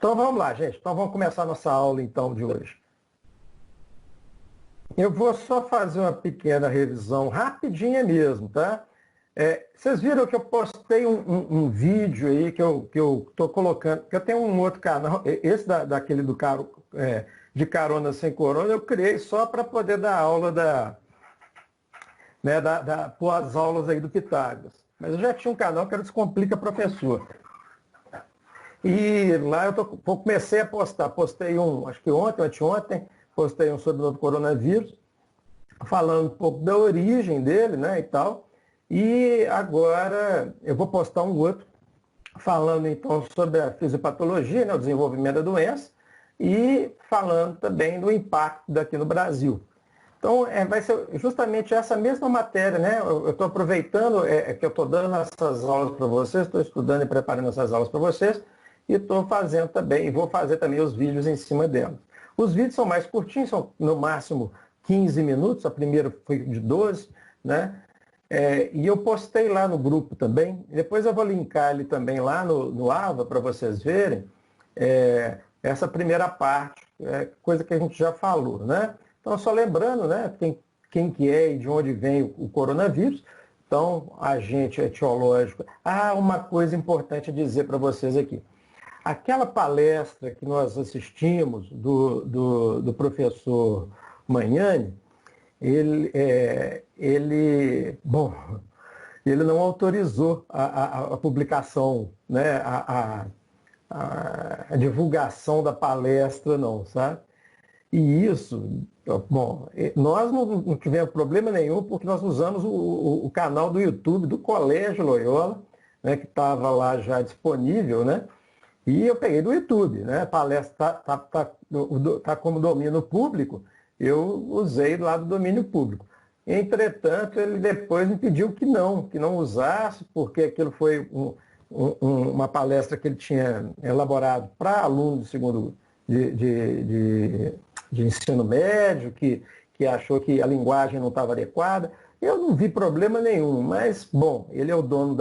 Então vamos lá, gente. Então vamos começar a nossa aula então de hoje. Eu vou só fazer uma pequena revisão, rapidinha mesmo, tá? Vocês viram que eu postei um vídeo aí que eu estou colocando, que eu tenho um outro canal, esse daquele de carona sem corona, eu criei só para poder dar aula as aulas aí do Pitágoras. Mas eu já tinha um canal que era Descomplica Professor. E lá comecei a postar, postei acho que anteontem, postei um sobre o novo coronavírus, falando um pouco da origem dele, né, e tal. E agora eu vou postar um outro, falando então sobre a fisiopatologia, né, o desenvolvimento da doença, e falando também do impacto daqui no Brasil. Então, vai ser justamente essa mesma matéria, né? Eu estou aproveitando que eu estou dando essas aulas para vocês, estou estudando e preparando essas aulas para vocês, e estou fazendo também, e vou fazer também os vídeos em cima delas. Os vídeos são mais curtinhos, são no máximo 15 minutos, a primeira foi de 12, né? E eu postei lá no grupo também, depois eu vou linkar ele também lá no AVA para vocês verem essa primeira parte, coisa que a gente já falou, né? Então, só lembrando, né, quem que é e de onde vem o coronavírus. Então, agente etiológico. Uma coisa importante a dizer para vocês aqui. Aquela palestra que nós assistimos do professor Magnani, ele não autorizou a publicação, né, a divulgação da palestra, não, sabe? E isso, nós não tivemos problema nenhum, porque nós usamos o canal do YouTube do Colégio Loyola, né, que estava lá já disponível, né? E eu peguei do YouTube, né? A palestra tá como domínio público, eu usei lá do domínio público. Entretanto, ele depois me pediu que não usasse, porque aquilo foi uma palestra que ele tinha elaborado para alunos de segundo de ensino médio, que achou que a linguagem não estava adequada. Eu não vi problema nenhum, mas, bom, ele é o dono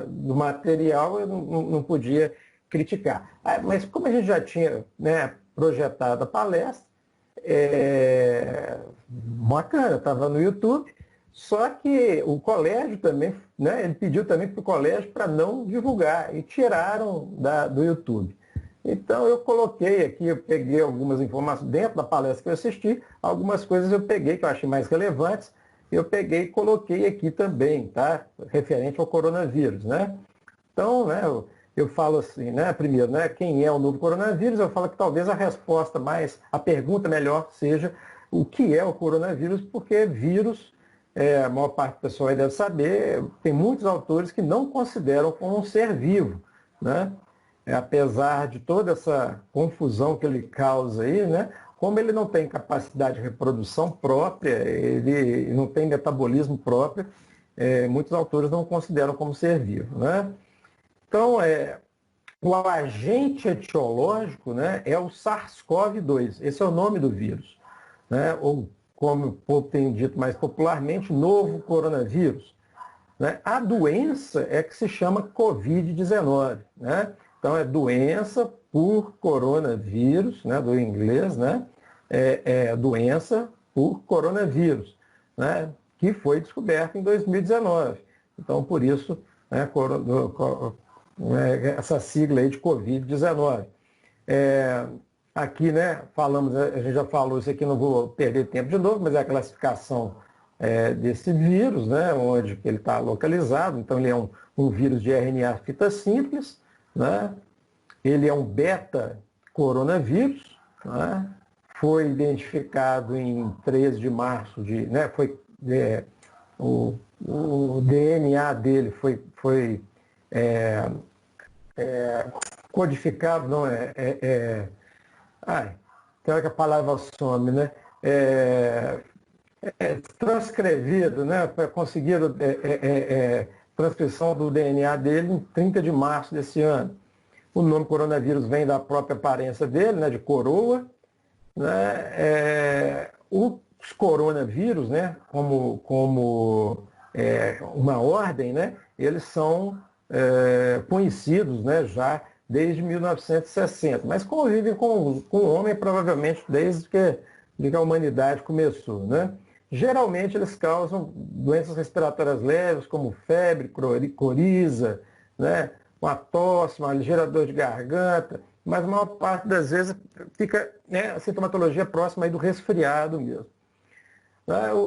do material, eu não podia criticar. Mas como a gente já tinha, né, projetado a palestra, bacana, estava no YouTube, só que o colégio também, né, ele pediu também para o colégio para não divulgar, e tiraram do YouTube. Então eu coloquei aqui, eu peguei algumas informações dentro da palestra que eu assisti, algumas coisas eu peguei que eu achei mais relevantes, eu peguei e coloquei aqui também, tá? Referente ao coronavírus, né? Então, né, eu falo assim, né, primeiro, né, quem é o novo coronavírus? Eu falo que talvez a pergunta melhor seja o que é o coronavírus, porque vírus, a maior parte do pessoal aí deve saber, tem muitos autores que não consideram como um ser vivo, né? Apesar de toda essa confusão que ele causa aí, né? Como ele não tem capacidade de reprodução própria, ele não tem metabolismo próprio, muitos autores não consideram como ser vivo, né? Então, o agente etiológico, né, é o SARS-CoV-2, esse é o nome do vírus, né? Ou, como o povo tem dito mais popularmente, novo coronavírus, né? A doença é que se chama Covid-19, né? Então, é doença por coronavírus, né, do inglês, né? Doença por coronavírus, né, que foi descoberta em 2019. Então, por isso, né, essa sigla aí de Covid-19. Aqui, né, a gente já falou isso aqui, não vou perder tempo de novo, mas é a classificação desse vírus, né, onde ele está localizado. Então, ele é um vírus de RNA fita simples, né? Ele é um beta-coronavírus, né? Foi identificado em 13 de março, o DNA dele foi codificado, não tem hora que a palavra some, né? Transcrevido, né? Conseguiram transcrição do DNA dele em 30 de março desse ano. O nome coronavírus vem da própria aparência dele, né, de coroa, né? Os coronavírus, né, como uma ordem, né, eles são conhecidos, né, já desde 1960, mas convivem com o homem provavelmente desde que a humanidade começou, né? Geralmente eles causam doenças respiratórias leves, como febre, coriza, né? Uma tosse, uma ligeira dor de garganta, mas a maior parte das vezes fica, né, a sintomatologia próxima aí do resfriado mesmo.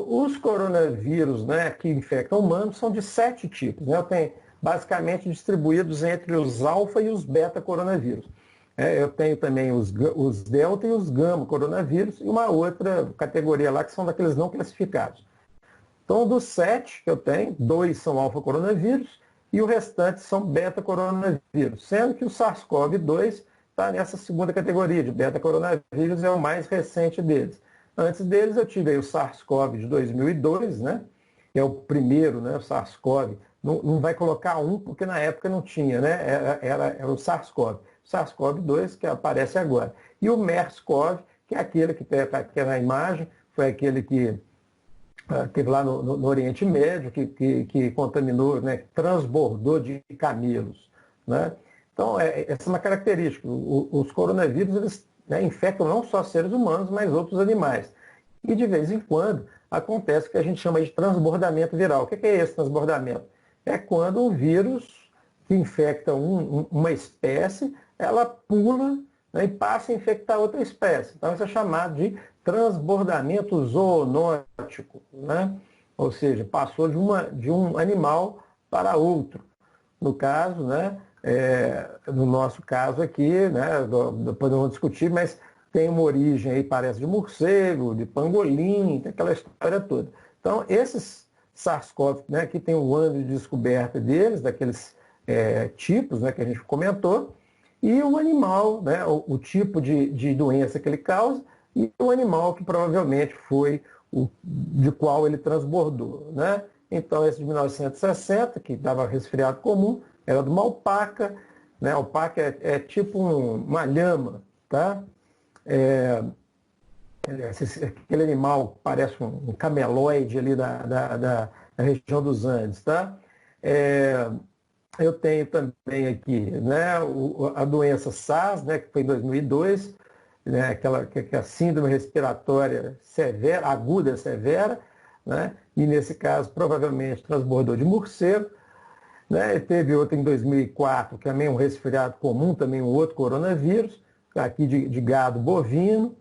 Os coronavírus, né, que infectam humanos são de 7 tipos, né? Eu tenho basicamente distribuídos entre os alfa e os beta coronavírus. Eu tenho também os delta e os gama coronavírus e uma outra categoria lá que são daqueles não classificados. Então, dos 7 que eu tenho, 2 são alfa coronavírus e o restante são beta coronavírus, sendo que o SARS-CoV-2 está nessa segunda categoria de beta coronavírus, é o mais recente deles. Antes deles eu tive aí o SARS-CoV de 2002, né? É o primeiro, né? O SARS-CoV. Não vai colocar um, porque na época não tinha, né? Era o SARS-CoV. SARS-CoV-2, que aparece agora. E o MERS-CoV, que é aquele que está na imagem, foi aquele que teve lá no Oriente Médio, que contaminou, né? Transbordou de camelos, né? Então, essa é uma característica. Os coronavírus, eles, né, infectam não só seres humanos, mas outros animais. E de vez em quando acontece o que a gente chama de transbordamento viral. O que é esse transbordamento? É quando o vírus que infecta uma espécie, ela pula, né, e passa a infectar outra espécie. Então isso é chamado de transbordamento zoonótico, né? Ou seja, passou de um animal para outro. No caso, né, no nosso caso aqui, né, depois vamos discutir, mas tem uma origem aí, parece de morcego, de pangolim, tem aquela história toda. Então, esses SARS-CoV, né, que tem um ano de descoberta deles, daqueles tipos, né, que a gente comentou, e o animal, né, o tipo de doença que ele causa, e o animal que provavelmente foi o de qual ele transbordou, né? Então, esse de 1960, que dava resfriado comum, era de uma alpaca, né? A alpaca é tipo uma lhama, tá? Aquele animal parece um cameloide ali da região dos Andes, tá? Eu tenho também aqui, né, a doença SARS, né, que foi em 2002, né, que é a síndrome respiratória severa, aguda severa, né, e nesse caso provavelmente transbordou de morcego, né, e teve outro em 2004, que também é um resfriado comum, também um outro coronavírus, aqui de gado bovino,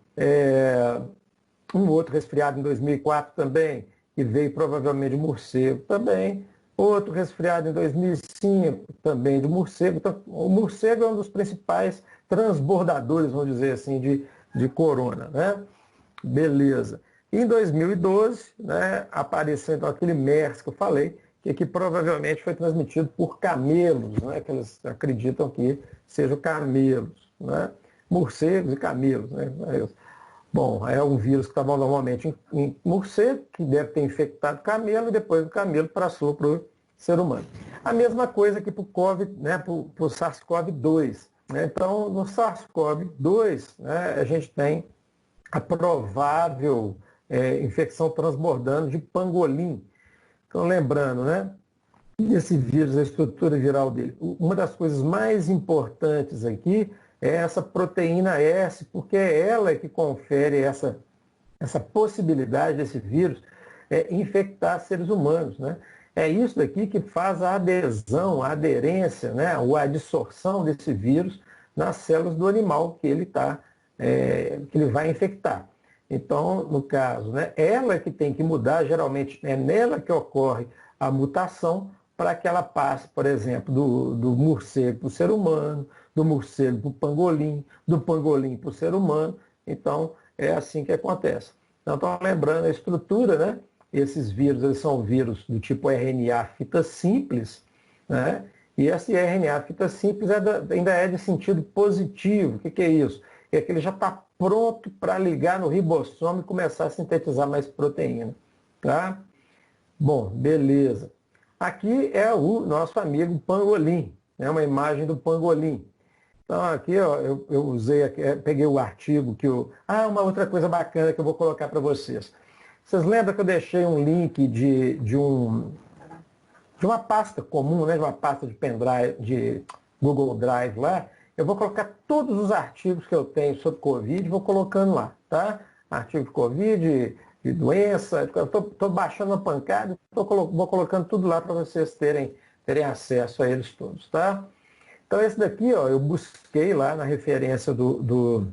um outro resfriado em 2004 também, que veio provavelmente de morcego também, outro resfriado em 2005 também de morcego. Então, o morcego é um dos principais transbordadores, vamos dizer assim, de corona, né? Beleza. Em 2012, né, apareceu então aquele MERS que eu falei, que provavelmente foi transmitido por camelos, né, que eles acreditam que sejam camelos, né? Morcegos e camelos, né? Bom, é um vírus que estava normalmente em morcego, que deve ter infectado camelo, e depois o camelo passou para o ser humano. A mesma coisa que para o COVID, né, para o SARS-CoV-2. Né? Então, no SARS-CoV-2, né, a gente tem a provável infecção transbordando de pangolim. Então, lembrando, né, esse vírus, a estrutura viral dele, uma das coisas mais importantes aqui é essa proteína S, porque é ela que confere essa possibilidade desse vírus infectar seres humanos, né? É isso daqui que faz a adesão, a aderência, né, ou a adsorção desse vírus nas células do animal que que ele vai infectar. Então, no caso, né, ela que tem que mudar, geralmente é nela que ocorre a mutação para que ela passe, por exemplo, do morcego para o ser humano, do morcego para o pangolim, do pangolim para o ser humano. Então, é assim que acontece. Então, lembrando a estrutura, né? Esses vírus, eles são vírus do tipo RNA fita simples, né? E esse RNA fita simples ainda é de sentido positivo. O que é isso? É que ele já está pronto para ligar no ribossomo e começar a sintetizar mais proteína, tá? Bom, beleza. Aqui é o nosso amigo pangolim, né? Uma imagem do pangolim. Então aqui ó, eu usei, peguei o artigo que eu... uma outra coisa bacana que eu vou colocar para vocês. Vocês lembram que eu deixei um link de uma pasta comum, né? De uma pasta de pendrive, de Google Drive lá, eu vou colocar todos os artigos que eu tenho sobre Covid, vou colocando lá, tá? Artigo de Covid, de doença, eu estou baixando a pancada, vou colocando tudo lá para vocês terem acesso a eles todos, tá? Então esse daqui, ó, eu busquei lá na referência do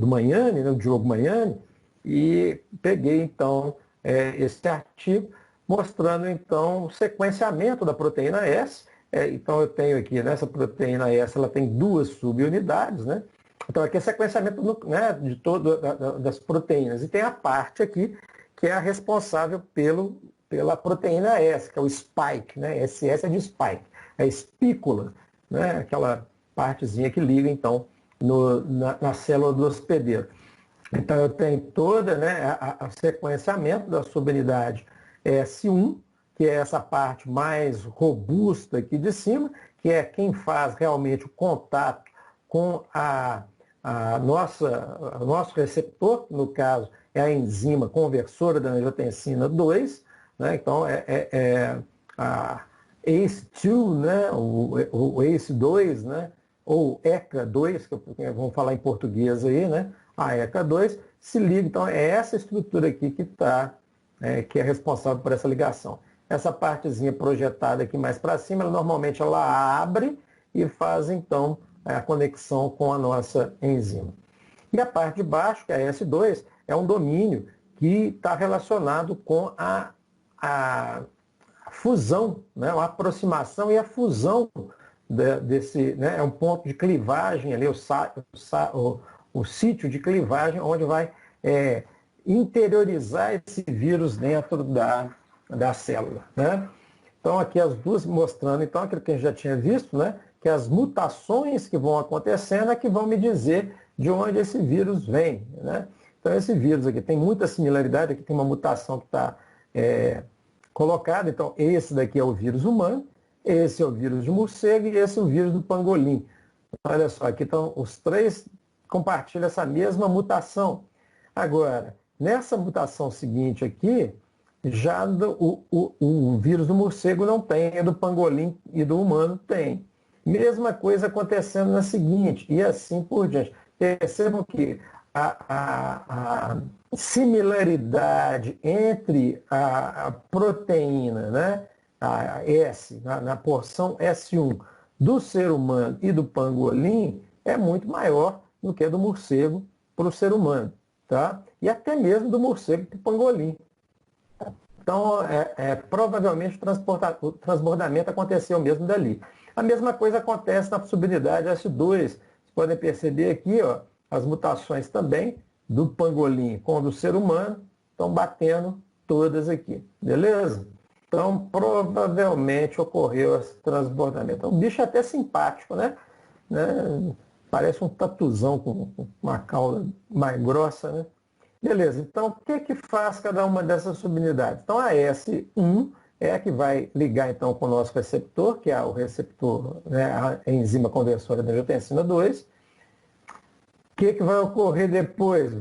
Magnani, né, do Diogo Magnani, e peguei então esse artigo mostrando então o sequenciamento da proteína S. Então eu tenho aqui, nessa proteína S, ela tem duas subunidades, né? Então aqui é sequenciamento né, de das proteínas. E tem a parte aqui que é a responsável pela proteína S, que é o spike, né? SS é de spike, é a espícula, né? Aquela partezinha que liga então na célula do hospedeiro. Então eu tenho toda, né, o sequenciamento da subunidade S1, que é essa parte mais robusta aqui de cima, que é quem faz realmente o contato com nosso receptor, no caso é a enzima conversora da angiotensina 2, né? Então a ACE2, né? o ACE2, né? Ou ECA2, que vamos falar em português aí, né? A ECA2 se liga, então é essa estrutura aqui que é responsável por essa ligação. Essa partezinha projetada aqui mais para cima, normalmente ela abre e faz então a conexão com a nossa enzima. E a parte de baixo, que é a S2, é um domínio que está relacionado com a fusão, né? A aproximação e a fusão desse, né? É um ponto de clivagem ali, o sítio de clivagem, onde vai interiorizar esse vírus dentro da célula, né? Então aqui as duas mostrando então aquilo que a gente já tinha visto, né? Que as mutações que vão acontecendo é que vão me dizer de onde esse vírus vem, né? Então esse vírus aqui tem muita similaridade, aqui tem uma mutação que está colocada, então esse daqui é o vírus humano, esse é o vírus de morcego e esse é o vírus do pangolim. Olha só, aqui estão os três compartilham essa mesma mutação. Agora, nessa mutação seguinte aqui, já o vírus do morcego não tem, do pangolim e do humano tem. Mesma coisa acontecendo na seguinte, e assim por diante. Percebam que a similaridade entre a proteína, né, a S, na porção S1 do ser humano e do pangolim é muito maior do que a do morcego para o ser humano, tá? E até mesmo do morcego para o pangolim. Então, provavelmente o transbordamento aconteceu mesmo dali. A mesma coisa acontece na subunidade S2. Vocês podem perceber aqui, ó, as mutações também do pangolim com o do ser humano estão batendo todas aqui, beleza? Então, provavelmente ocorreu esse transbordamento. O bicho é até simpático, né? Parece um tatuzão com uma cauda mais grossa, né? Beleza, então o que faz cada uma dessas subunidades? Então a S1 é a que vai ligar então com o nosso receptor, que é o receptor, né, a enzima conversora da angiotensina 2. O que vai ocorrer depois?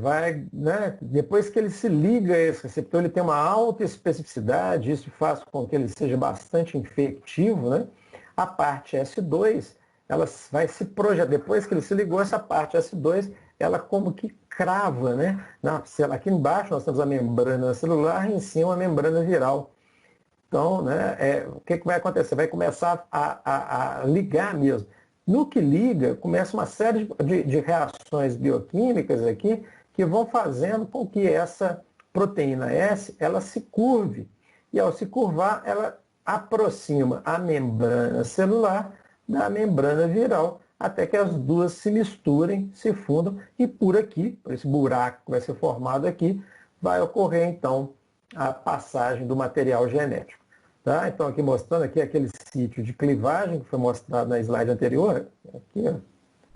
Depois que ele se liga a esse receptor, ele tem uma alta especificidade, isso faz com que ele seja bastante infectivo, né? A parte S2, ela vai se projetar, depois que ele se ligou, essa parte S2, ela como que crava, né? Aqui embaixo nós temos a membrana celular e em cima a membrana viral. Então, né, o que vai acontecer? Vai começar a ligar mesmo. No que liga, começa uma série de reações bioquímicas aqui que vão fazendo com que essa proteína S ela se curve. E ao se curvar, ela aproxima a membrana celular da membrana viral, até que as duas se misturem, se fundam, e por aqui, por esse buraco que vai ser formado aqui, vai ocorrer então a passagem do material genético. Tá? Então aqui mostrando aquele sítio de clivagem que foi mostrado na slide anterior,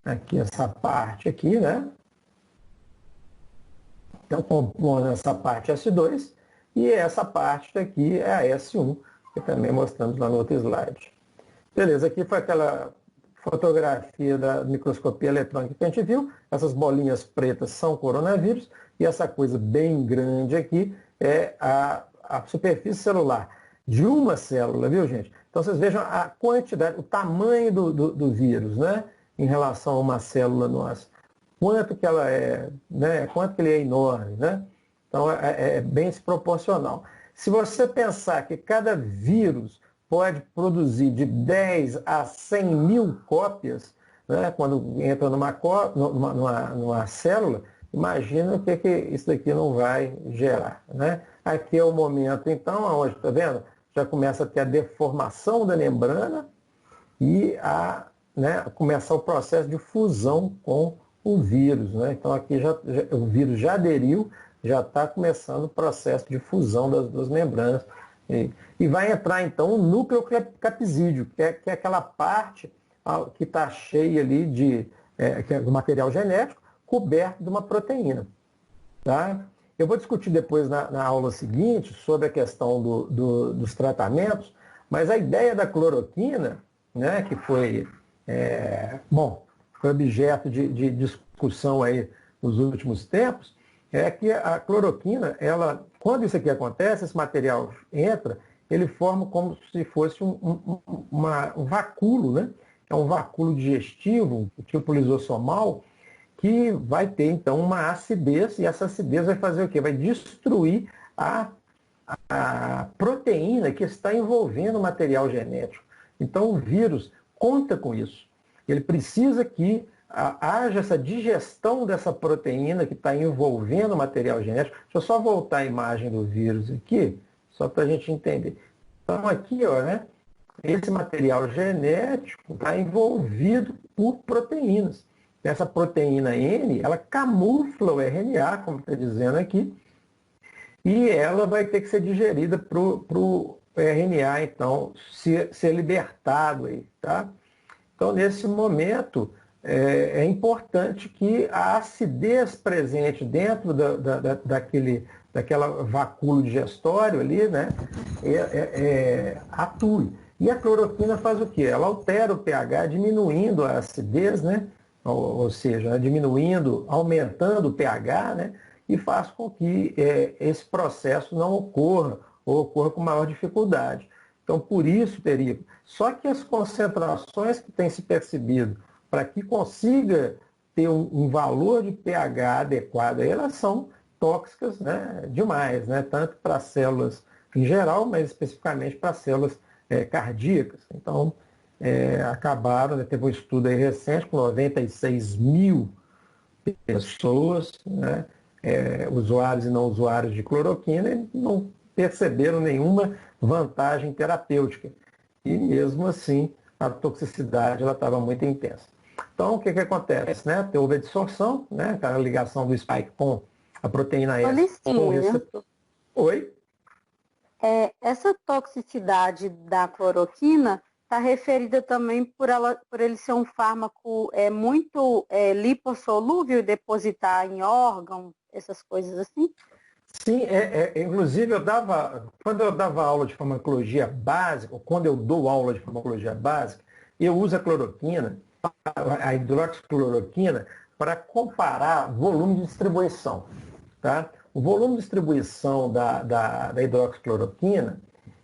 aqui essa parte aqui, né? Então compondo essa parte S2 e essa parte daqui é a S1, que também mostramos lá no outro slide. Beleza, aqui foi aquela fotografia da microscopia eletrônica que a gente viu. Essas bolinhas pretas são coronavírus e essa coisa bem grande aqui é a superfície celular de uma célula, viu, gente? Então vocês vejam a quantidade, o tamanho do vírus, né? em relação a uma célula nossa. Quanto que ela é, né? Quanto que ele é enorme, né? Então, é bem desproporcional. Se você pensar que cada vírus pode produzir de 10 a 100 mil cópias, né, quando entra numa célula, imagina o que isso daqui não vai gerar. Né? Aqui é o momento, então, onde, está vendo? Já começa a ter a deformação da membrana e começar o processo de fusão com o vírus. Né? Então, aqui o vírus já aderiu, já está começando o processo de fusão das membranas. E vai entrar, então, o núcleo capsídeo, que é aquela parte que está cheia ali que é do material genético, coberto de uma proteína. Tá? Eu vou discutir depois na aula seguinte sobre a questão dos tratamentos, mas a ideia da cloroquina, né, que foi objeto de discussão aí nos últimos tempos, é que a cloroquina, quando isso aqui acontece, esse material entra, ele forma como se fosse um vacúolo, né? É um vacúolo digestivo, tipo lisossomal, que vai ter, então, uma acidez, e essa acidez vai fazer o quê? Vai destruir a proteína que está envolvendo o material genético. Então, o vírus conta com isso. Ele precisa que haja essa digestão dessa proteína que está envolvendo o material genético. Deixa eu só voltar a imagem do vírus aqui, só para a gente entender. Então, aqui, né, esse material genético está envolvido por proteínas. Essa proteína N, ela camufla o RNA, como está dizendo aqui, e ela vai ter que ser digerida para o RNA, então, ser libertado aí, tá? Então, nesse momento, é importante que a acidez presente dentro daquela vacúolo digestório ali, né, atue. E a cloroquina faz o quê? Ela altera o pH, diminuindo a acidez, né, ou seja, aumentando o pH, né, e faz com que esse processo não ocorra, ou ocorra com maior dificuldade. Então, por isso teria. Só que as concentrações que têm se percebido para que consiga ter um valor de pH adequado, elas são tóxicas, né, demais, né, tanto para células em geral, mas especificamente para células cardíacas. Então, acabaram, né, teve um estudo aí recente com 96 mil pessoas, né, usuários e não usuários de cloroquina, e não perceberam nenhuma vantagem terapêutica. E mesmo assim, a toxicidade estava muito intensa. Então, o que acontece? Né? Houve a dissorção, né? A ligação do spike com a proteína S com o receptor. Oi? Essa toxicidade da cloroquina está referida também por ele ser um fármaco muito lipossolúvel e depositar em órgão, essas coisas assim? Sim, inclusive quando eu dava aula de farmacologia básica, ou quando eu dou aula de farmacologia básica, eu uso a cloroquina, a hidroxicloroquina, para comparar volume de distribuição. Tá? O volume de distribuição da hidroxicloroquina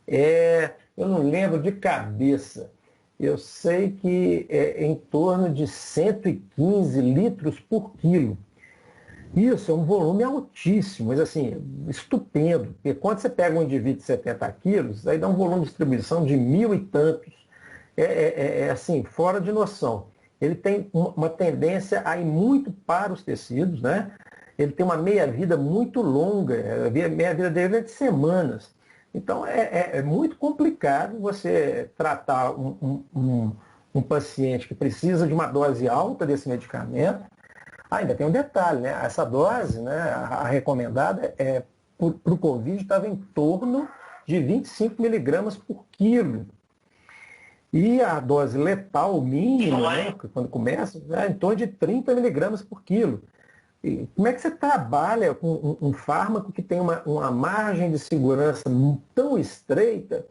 eu não lembro de cabeça, eu sei que é em torno de 115 litros por quilo. Isso é um volume altíssimo, mas assim, estupendo. Porque quando você pega um indivíduo de 70 quilos, aí dá um volume de distribuição de 1.000 e tantos. Assim, fora de noção. Ele tem uma tendência a ir muito para os tecidos, né? Ele tem uma meia-vida muito longa, a meia-vida dele é de semanas. Então, é muito complicado você tratar um paciente que precisa de uma dose alta desse medicamento. Ainda tem um detalhe, né? Essa dose, né, a recomendada para o Covid estava em torno de 25 miligramas por quilo. E a dose letal mínima, né, quando começa, é em torno de 30 miligramas por quilo. E como é que você trabalha com um fármaco que tem uma margem de segurança tão estreita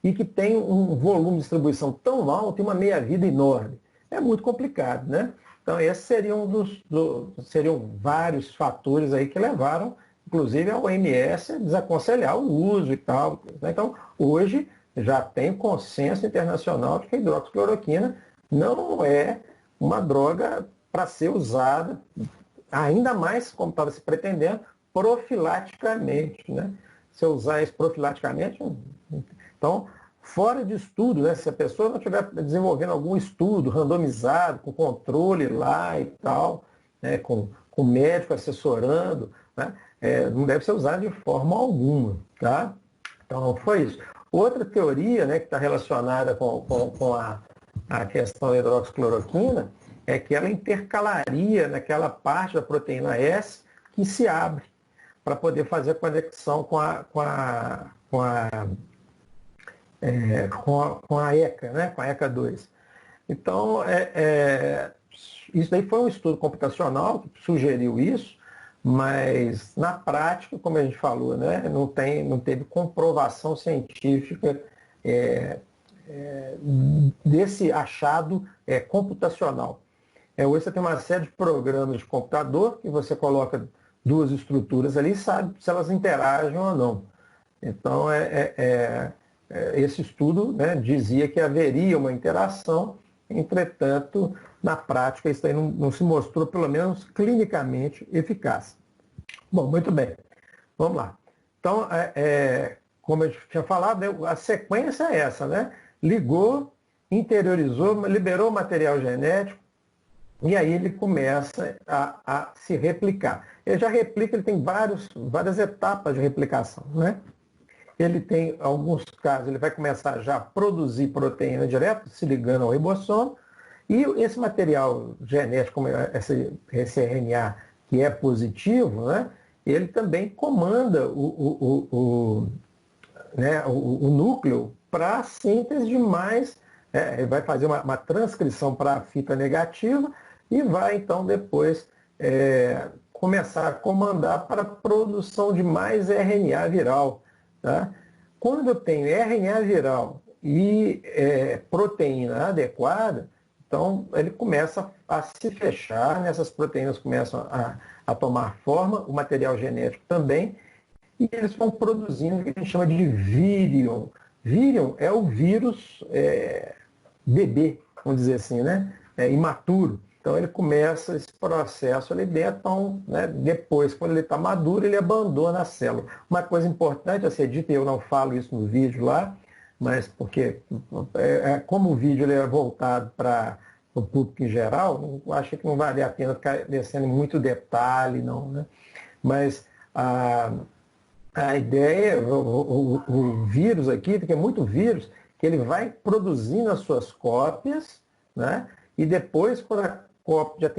e que tem um volume de distribuição tão alto e uma meia-vida enorme? É muito complicado, né? Então, esses seriam vários fatores aí que levaram, inclusive, a OMS a desaconselhar o uso e tal. Então, hoje já tem consenso internacional de que a hidroxicloroquina não é uma droga para ser usada, ainda mais, como estava se pretendendo, profilaticamente, né? Se eu usar isso profilaticamente, então, fora de estudo, né? Se a pessoa não estiver desenvolvendo algum estudo randomizado, com controle lá e tal, né? Com médico assessorando, né? Não deve ser usado de forma alguma, tá? Então, foi isso. Outra teoria, né, que está relacionada com a questão da hidroxicloroquina é que ela intercalaria naquela parte da proteína S que se abre para poder fazer a conexão com a ECA, né, com a ECA2. Então, isso daí foi um estudo computacional que sugeriu isso, mas na prática, como a gente falou, né, não teve comprovação científica desse achado computacional. Hoje você tem uma série de programas de computador que você coloca duas estruturas ali e sabe se elas interagem ou não. Então, esse estudo, né, dizia que haveria uma interação, entretanto, na prática, isso aí não se mostrou, pelo menos clinicamente, eficaz. Bom, muito bem. Vamos lá. Então, como eu tinha falado, a sequência é essa, né? Ligou, interiorizou, liberou o material genético, e aí ele começa a se replicar. Ele já replica, ele tem várias etapas de replicação, né? Ele tem, em alguns casos, ele vai começar já a produzir proteína direto, se ligando ao ribossomo, e esse material genético, como esse RNA que é positivo, né, ele também comanda o núcleo para a síntese de mais, ele vai fazer uma transcrição para a fita negativa e vai, então, depois começar a comandar para a produção de mais RNA viral. Tá? Quando eu tenho RNA viral e proteína adequada, então ele começa a se fechar, essas proteínas começam a tomar forma, o material genético também, e eles vão produzindo o que a gente chama de vírion. Vírion é o vírus bebê, vamos dizer assim, né? Imaturo. Então ele começa esse processo ali dentro, então, né, depois, quando ele está maduro, ele abandona a célula. Uma coisa importante a ser dita, e eu não falo isso no vídeo lá, mas porque como o vídeo ele é voltado para o público em geral, eu achei que não valia a pena ficar descendo muito detalhe, não, né? Mas a ideia, o vírus aqui, porque é muito vírus, que ele vai produzindo as suas cópias, né? E depois, quando a cópia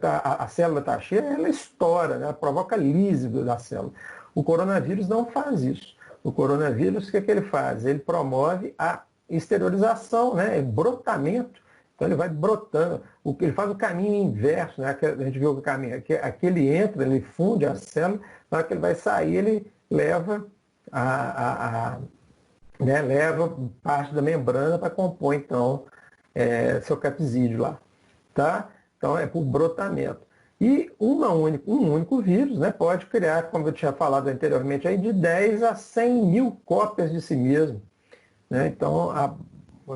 a célula está cheia, ela estoura, né? Ela provoca lise da célula. O coronavírus não faz isso. O coronavírus, o que ele faz? Ele promove a exteriorização, né? Brotamento. Então ele vai brotando. Ele faz o caminho inverso, né? A gente viu o caminho. Aqui ele entra, ele funde a célula, na hora que ele vai sair, ele leva leva parte da membrana para compor, então, seu capsídeo lá. Tá? Então é por brotamento. E um único vírus, né, pode criar, como eu tinha falado anteriormente, aí, de 10 a 100 mil cópias de si mesmo. Né? Então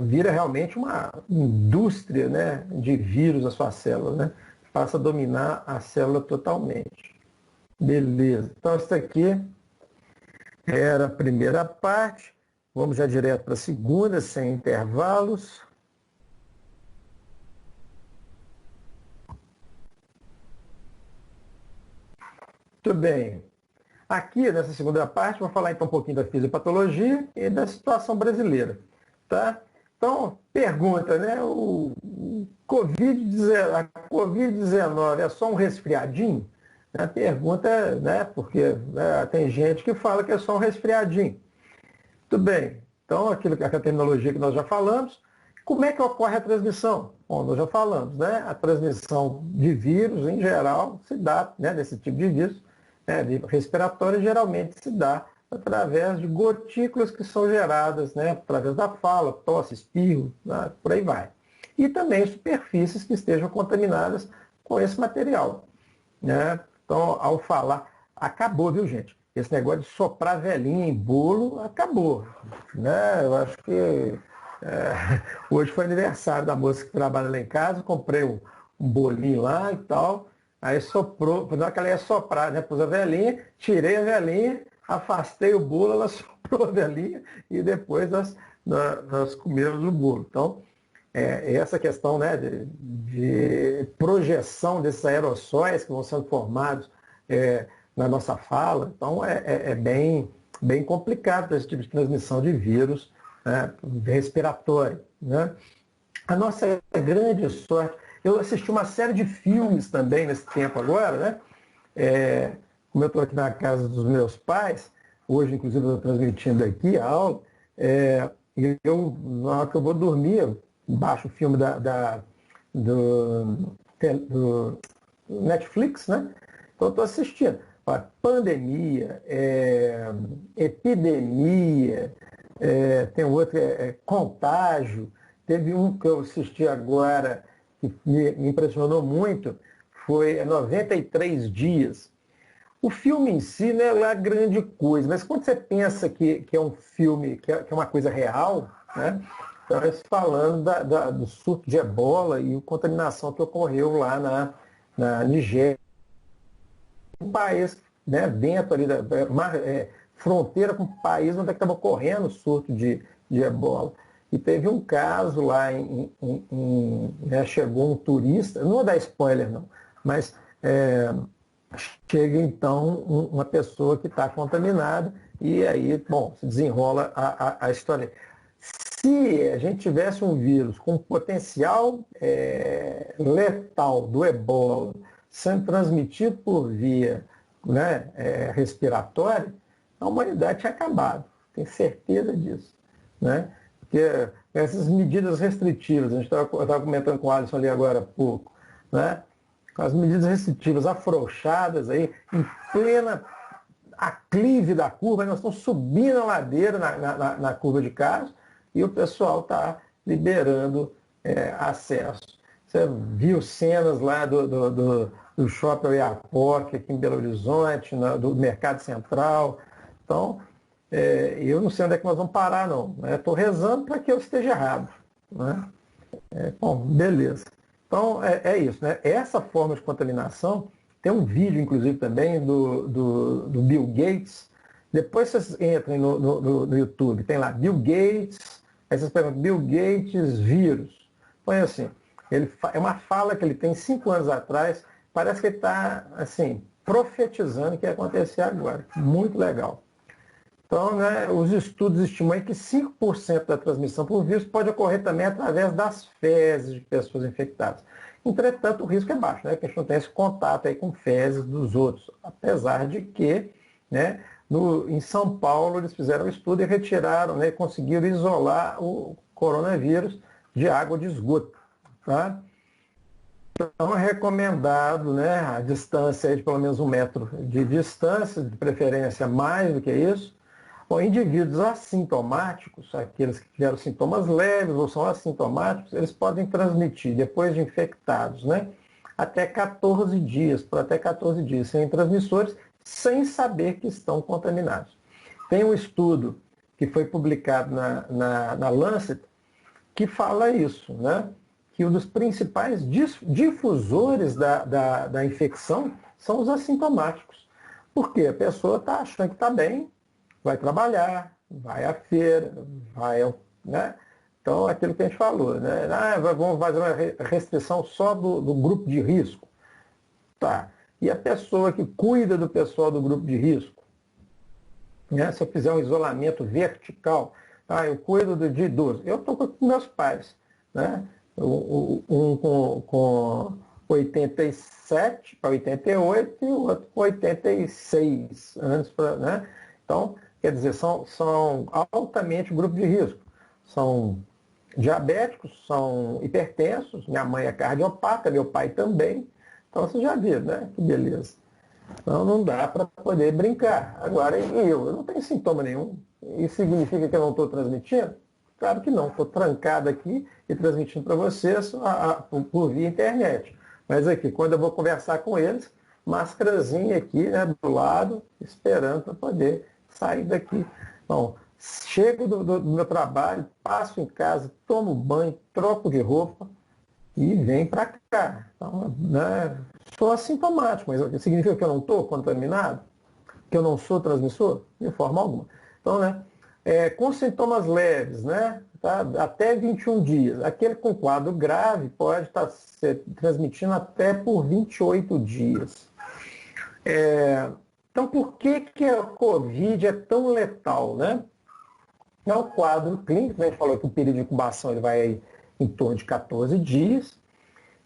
vira realmente uma indústria, né, de vírus a sua célula, né? Passa a dominar a célula totalmente. Beleza. Então isso aqui era a primeira parte. Vamos já direto para a segunda, sem intervalos. Muito bem. Aqui, nessa segunda parte, vou falar então um pouquinho da fisiopatologia e da situação brasileira. Tá? Então, pergunta, né? A Covid-19 é só um resfriadinho? A pergunta, né? Porque tem gente que fala que é só um resfriadinho. Tudo bem. Então, aquela terminologia que nós já falamos. Como é que ocorre a transmissão? Bom, nós já falamos, né? A transmissão de vírus, em geral, se dá, né, desse tipo de vírus, de respiratório, geralmente se dá através de gotículas que são geradas, né, através da fala, tosse, espirro, né, por aí vai. E também superfícies que estejam contaminadas com esse material. Né? Então, ao falar, acabou, viu, gente? Esse negócio de soprar velhinha em bolo, acabou. Né? Eu acho que Hoje foi aniversário da moça que trabalha lá em casa, comprei um bolinho lá e tal, aí soprou, na hora que ela ia soprar, né? Pus a velhinha, tirei a velhinha, afastei o bolo, ela soprou a velhinha e depois nós comemos o bolo. Então, essa questão, né, de projeção desses aerossóis que vão sendo formados na nossa fala, então é bem complicado esse tipo de transmissão de vírus, né, respiratório. Né? A nossa grande sorte, eu assisti uma série de filmes também nesse tempo agora, né? Como eu estou aqui na casa dos meus pais, hoje inclusive eu estou transmitindo aqui a aula, e na hora que eu vou dormir, eu baixo o filme do Netflix, né? Então eu estou assistindo. Pandemia, epidemia, tem outro, contágio. Teve um que eu assisti agora que me impressionou muito, foi 93 dias. O filme em si não é lá grande coisa, mas quando você pensa que é um filme, que é uma coisa real, né? Então, falando do surto de ebola e a contaminação que ocorreu lá na Nigéria, um país, né, dentro ali fronteira com o país onde estava ocorrendo o surto de ebola. E teve um caso lá né, chegou um turista, não vou dar spoiler não, mas chega então uma pessoa que está contaminada e aí, bom, se desenrola a história. Se a gente tivesse um vírus com potencial letal do ebola sendo transmitido por via, né, respiratória, a humanidade tinha acabado. Tenho certeza disso. Né? Porque essas medidas restritivas, a gente estava comentando com o Alisson ali agora há pouco, né? As medidas restritivas afrouxadas aí, em plena aclive da curva, nós estamos subindo a ladeira na curva de casos e o pessoal está liberando acesso. Você viu cenas lá do Shopping Oiapoque, aqui em Belo Horizonte, do Mercado Central. Então, eu não sei onde é que nós vamos parar, não. Estou rezando para que eu esteja errado. Né? Bom, beleza. Então, é isso. Né? Essa forma de contaminação, tem um vídeo, inclusive, também do Bill Gates. Depois vocês entrem no YouTube, tem lá Bill Gates, aí vocês perguntam, Bill Gates vírus. Põe assim, é uma fala que ele tem 5 anos atrás, parece que ele está, assim, profetizando o que ia acontecer agora. Muito legal. Então, né, os estudos estimam que 5% da transmissão por vírus pode ocorrer também através das fezes de pessoas infectadas. Entretanto, o risco é baixo, né, que a gente não tem esse contato aí com fezes dos outros, apesar de que, né, em São Paulo eles fizeram um estudo e retiraram, né, conseguiram isolar o coronavírus de água de esgoto. Tá? Então é recomendado, né, a distância de pelo menos 1 metro de distância, de preferência mais do que isso. Bom, indivíduos assintomáticos, aqueles que tiveram sintomas leves ou são assintomáticos, eles podem transmitir, depois de infectados, né, até 14 dias, por até 14 dias, sem transmissores, sem saber que estão contaminados. Tem um estudo que foi publicado na Lancet que fala isso, né, que um dos principais difusores da infecção são os assintomáticos. Por quê? A pessoa está achando que está bem, vai trabalhar, vai à feira, né? Então, aquilo que a gente falou, né? Vamos fazer uma restrição só do grupo de risco. Tá. E a pessoa que cuida do pessoal do grupo de risco? Né? Se eu fizer um isolamento vertical, eu cuido de idoso. Eu estou com meus pais, né? Um com 87 para 88 e o outro com 86 anos. Né? Então, quer dizer, são altamente grupo de risco. São diabéticos, são hipertensos, minha mãe é cardiopata, meu pai também. Então, você já viu, né? Que beleza. Então, não dá para poder brincar. Agora, eu não tenho sintoma nenhum. Isso significa que eu não estou transmitindo? Claro que não. Estou trancado aqui e transmitindo para vocês por via internet. Mas aqui, quando eu vou conversar com eles, máscarazinha aqui, né, do lado, esperando para poder sair daqui. Bom, chego do meu trabalho, passo em casa, tomo banho, troco de roupa e venho para cá. Então, né, sou assintomático, mas significa que eu não estou contaminado? Que eu não sou transmissor? De forma alguma. Então, né, com sintomas leves, né, tá, até 21 dias. Aquele com quadro grave pode estar se transmitindo até por 28 dias. Então, por que a Covid é tão letal, né? É o quadro clínico, né? A gente falou que o período de incubação ele vai em torno de 14 dias.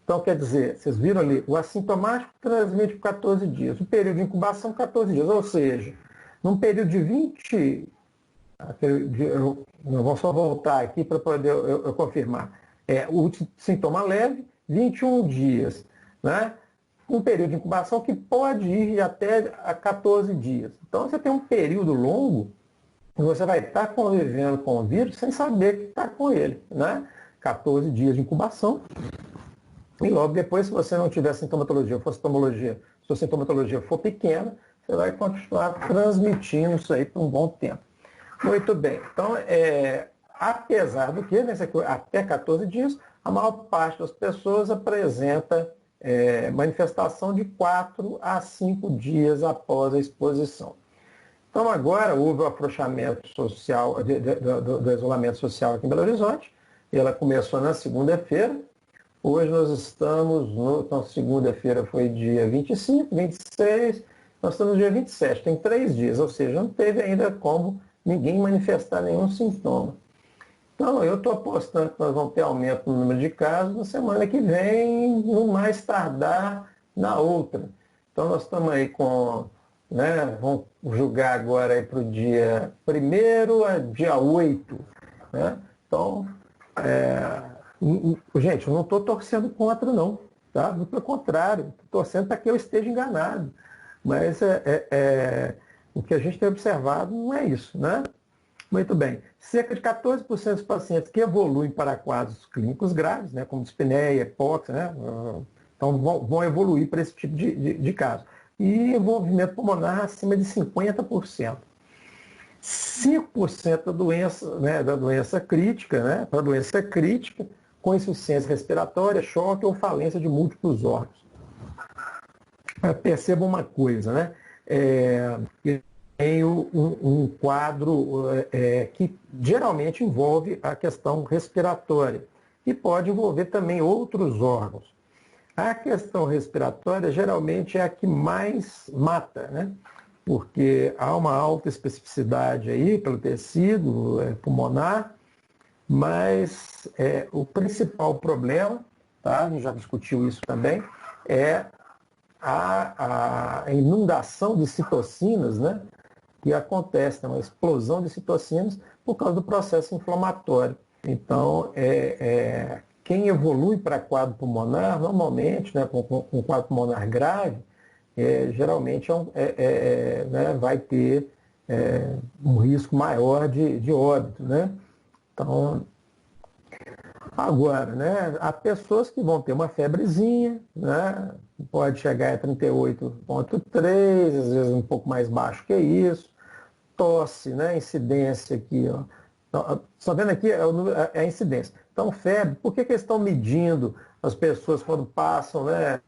Então, quer dizer, vocês viram ali, o assintomático transmite por 14 dias, o período de incubação 14 dias, ou seja, num período de 20, vamos só voltar aqui para poder eu confirmar, o sintoma leve, 21 dias, né? Um período de incubação que pode ir até a 14 dias. Então, você tem um período longo e você vai estar convivendo com o vírus sem saber que está com ele, né? 14 dias de incubação. E logo depois, se você não tiver sintomatologia, for sintomologia, se a sintomatologia for pequena, você vai continuar transmitindo isso aí por um bom tempo. Muito bem. Então, apesar do que, até 14 dias, a maior parte das pessoas apresenta manifestação de 4 a 5 dias após a exposição. Então, agora houve o afrouxamento social, do isolamento social aqui em Belo Horizonte. Ela começou na segunda-feira. Hoje nós estamos, então segunda-feira foi dia 25, 26, nós estamos no dia 27, tem 3 dias, ou seja, não teve ainda como ninguém manifestar nenhum sintoma. Então, eu estou apostando que nós vamos ter aumento no número de casos na semana que vem, no mais tardar na outra. Então, nós estamos aí com, né, vamos julgar agora para o dia 1º a dia 8. Né? Então, gente, eu não estou torcendo contra, não. Tá? Muito pelo contrário, estou torcendo para que eu esteja enganado. Mas o que a gente tem observado não é isso, né? Muito bem. Cerca de 14% dos pacientes que evoluem para quadros clínicos graves, né, como dispneia, hipóxia, né, então vão evoluir para esse tipo de caso. E envolvimento pulmonar acima de 50%. 5% da doença crítica, né, para doença crítica, com insuficiência respiratória, choque ou falência de múltiplos órgãos. Perceba uma coisa, né? Tem um quadro que geralmente envolve a questão respiratória e pode envolver também outros órgãos. A questão respiratória geralmente é a que mais mata, né? Porque há uma alta especificidade aí pelo tecido pulmonar, mas o principal problema, tá? A gente já discutiu isso também, é a inundação de citocinas, né? Que acontece, né? Uma explosão de citocinas por causa do processo inflamatório. Então, quem evolui para quadro pulmonar, normalmente, né, com quadro pulmonar grave, geralmente né, vai ter um risco maior de óbito. Né? Então, agora, né, há pessoas que vão ter uma febrezinha, né, pode chegar a 38,3, às vezes um pouco mais baixo que isso, tosse, né, incidência aqui, ó. Só vendo aqui é a incidência. Então, febre, por que eles estão medindo as pessoas quando passam, né,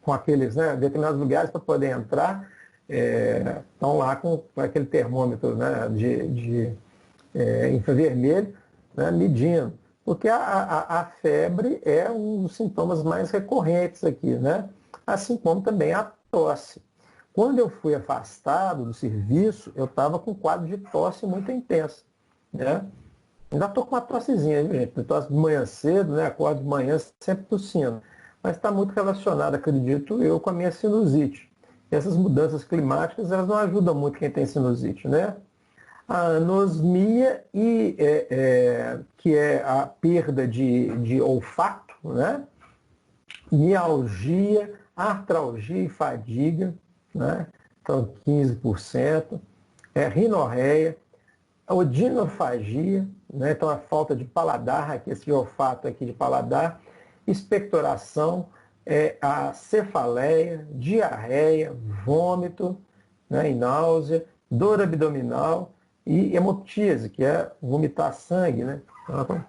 com aqueles, né, determinados lugares para poder entrar, estão lá com aquele termômetro, né, de infravermelho, né, medindo. Porque a febre é um dos sintomas mais recorrentes aqui, né? Assim como também a tosse. Quando eu fui afastado do serviço, eu estava com um quadro de tosse muito intensa. Né? Ainda estou com uma tossezinha, viu, gente? Eu tosse de manhã cedo, né? Acordo de manhã sempre tossindo. Mas está muito relacionado, acredito eu, com a minha sinusite. E essas mudanças climáticas, elas não ajudam muito quem tem sinusite, né? A anosmia, que é a perda de olfato, né? Mialgia, artralgia e fadiga, né? Então 15%, rinorreia, odinofagia, né? Então a falta de paladar, aqui, esse olfato aqui de paladar, expectoração, a cefaleia, diarreia, vômito, né? E náusea, dor abdominal e hemotíase, que é vomitar sangue, né? Então,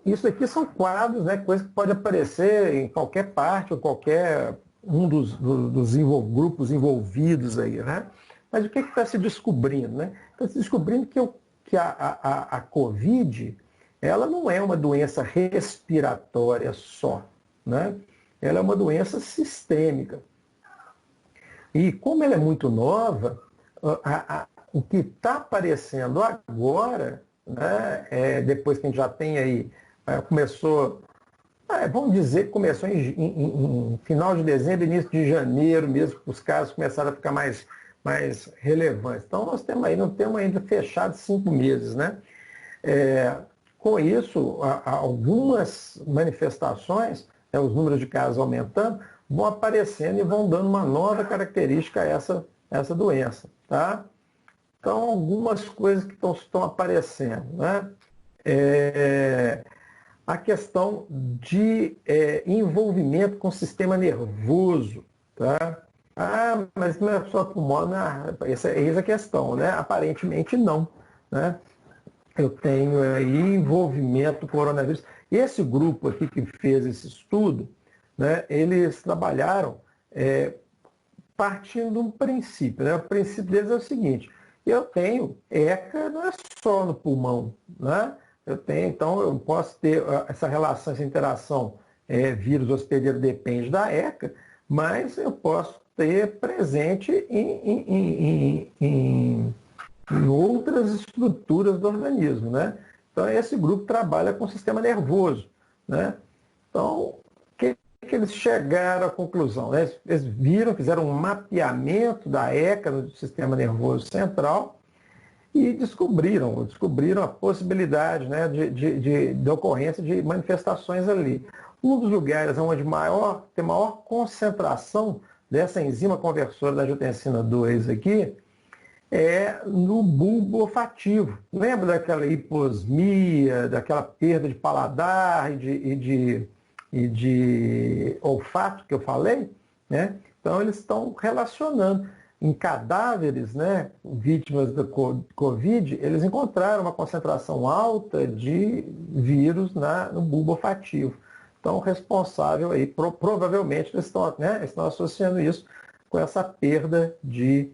isso aqui são quadros, né, coisas que podem aparecer em qualquer parte ou qualquer um dos grupos envolvidos aí, né? Mas o que está se descobrindo, né? Está se descobrindo que a COVID, ela não é uma doença respiratória só, né? Ela é uma doença sistêmica. E como ela é muito nova, o que está aparecendo agora, né, depois que a gente já tem aí, vamos dizer que começou em final de dezembro, início de janeiro mesmo, que os casos começaram a ficar mais relevantes. Então nós temos aí, não temos ainda fechado 5 meses, né? Com isso, algumas manifestações, né, os números de casos aumentando, vão aparecendo e vão dando uma nova característica a essa doença, tá? Então, algumas coisas que estão aparecendo, né? A questão de envolvimento com o sistema nervoso, tá? Ah, mas não é só pulmão, essa é a questão, né? Aparentemente não, né? Eu tenho aí envolvimento com coronavírus. Esse grupo aqui que fez esse estudo, né, eles trabalharam partindo de um princípio, né? O princípio deles é o seguinte: eu tenho ECA, não é só no pulmão, né? Então eu posso ter essa relação, essa interação vírus hospedeiro depende da ECA, mas eu posso ter presente em outras estruturas do organismo, né? Então esse grupo trabalha com o sistema nervoso, né? Então, que eles chegaram à conclusão, né? Eles fizeram um mapeamento da ECA no sistema nervoso central e descobriram a possibilidade, né, de ocorrência de manifestações ali. Um dos lugares onde tem maior concentração dessa enzima conversora da angiotensina 2 aqui é no bulbo olfativo. Lembra daquela hiposmia, daquela perda de paladar e de olfato que eu falei, né? Então eles estão relacionando. Em cadáveres, né, vítimas da Covid, eles encontraram uma concentração alta de vírus no bulbo olfativo. Então, responsável aí, provavelmente eles estão associando isso com essa perda de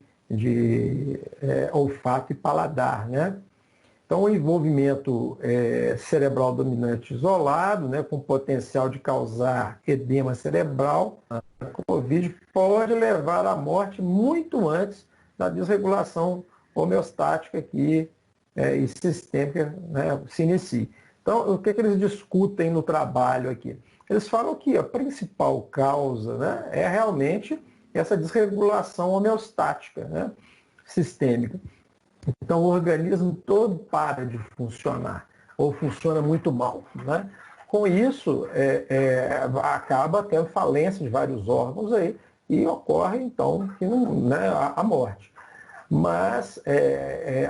olfato e paladar, né? Então, o envolvimento cerebral dominante isolado, né, com potencial de causar edema cerebral, a COVID pode levar à morte muito antes da desregulação homeostática e sistêmica, né, se inicie. Então, o que eles discutem no trabalho aqui? Eles falam que a principal causa, né, é realmente essa desregulação homeostática, né, sistêmica. Então, o organismo todo para de funcionar, ou funciona muito mal, né? Com isso, acaba tendo falência de vários órgãos aí, e ocorre, então, a morte. Mas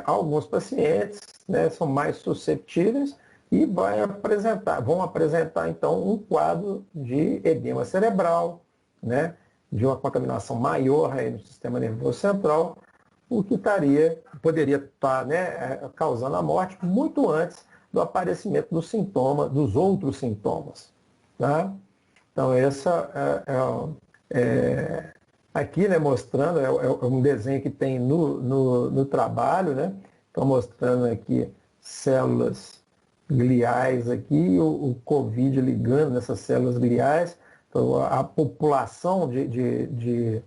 alguns pacientes, né, são mais suscetíveis e vão apresentar, então, um quadro de edema cerebral, né, de uma contaminação maior aí no sistema nervoso central, o que poderia estar, né, causando a morte muito antes do aparecimento dos outros sintomas. Tá? Então, essa aqui, né, mostrando, é um desenho que tem no trabalho, né? Estou mostrando aqui células gliais aqui, o COVID ligando nessas células gliais. Então, a população de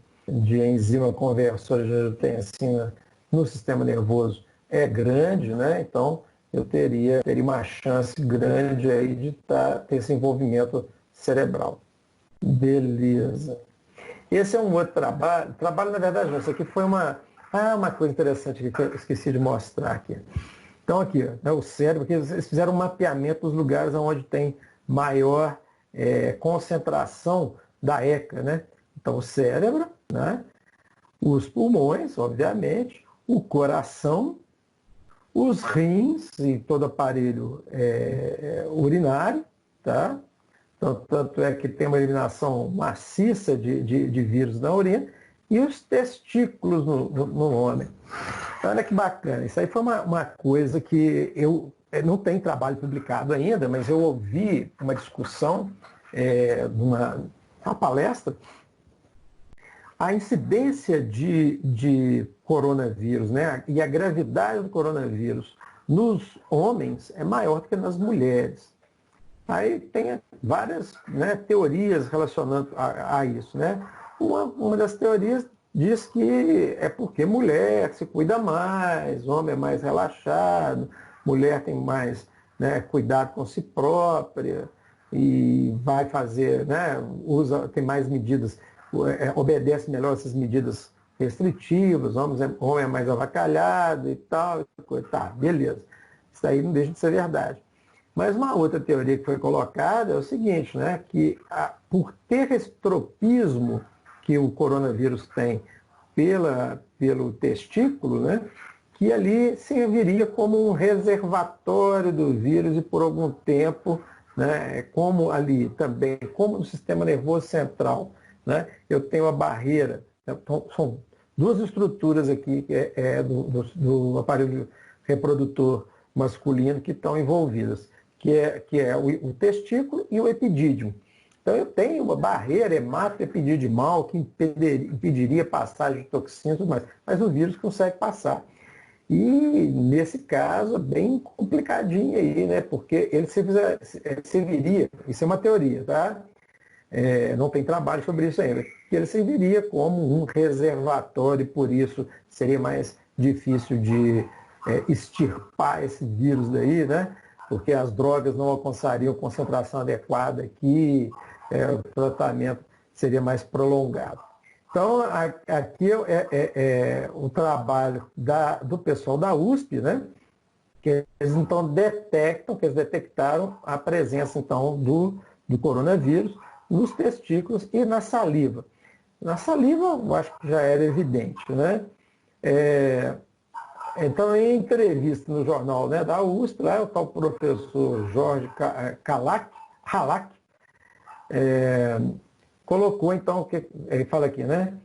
enzima conversora de angiotensina no sistema nervoso é grande, né? Então eu teria uma chance grande aí de ter esse envolvimento cerebral. Beleza. Esse é um outro trabalho. Trabalho, na verdade, não. Isso aqui foi uma coisa interessante que eu esqueci de mostrar aqui. Então aqui, né, o cérebro, aqui, eles fizeram um mapeamento dos lugares onde tem maior concentração da ECA, né? Então o cérebro, né? Os pulmões, obviamente, o coração, os rins e todo aparelho urinário, tá? Então, tanto é que tem uma eliminação maciça de vírus na urina, e os testículos no homem. Olha que bacana, isso aí foi uma coisa que eu não tem trabalho publicado ainda, mas eu ouvi uma discussão, numa palestra, a incidência de coronavírus, né, e a gravidade do coronavírus nos homens é maior do que nas mulheres. Aí tem várias, né, teorias relacionando a isso. Né? Uma das teorias diz que é porque mulher se cuida mais, homem é mais relaxado, mulher tem mais, né, cuidado com si própria e vai fazer, né, tem mais medidas, obedece melhor essas medidas restritivas, homem é mais avacalhado e tal. Tá, beleza. Isso aí não deixa de ser verdade. Mas uma outra teoria que foi colocada é o seguinte, né, que por ter esse tropismo que o coronavírus tem pelo testículo, né, que ali serviria como um reservatório do vírus e por algum tempo, né, como ali também, como no sistema nervoso central, né, eu tenho a barreira, então, são duas estruturas aqui do aparelho reprodutor masculino que estão envolvidas, que é o testículo e o epidídimo. Então eu tenho uma barreira hematoepididimal que impediria passagem de toxinas e tudo mais, mas o vírus consegue passar. E nesse caso é bem complicadinho aí, né? Porque ele serviria, isso é uma teoria, tá? Não tem trabalho sobre isso ainda, que ele serviria como um reservatório, e por isso seria mais difícil de extirpar esse vírus daí, né? Porque as drogas não alcançariam concentração adequada aqui, o tratamento seria mais prolongado. Então, aqui o trabalho do pessoal da USP, né? Que eles então detectaram a presença então do coronavírus nos testículos e na saliva. Na saliva, eu acho que já era evidente, né? Então, em entrevista no jornal, né, da USP, lá o tal professor Jorge Halak colocou, então, que ele fala aqui, né?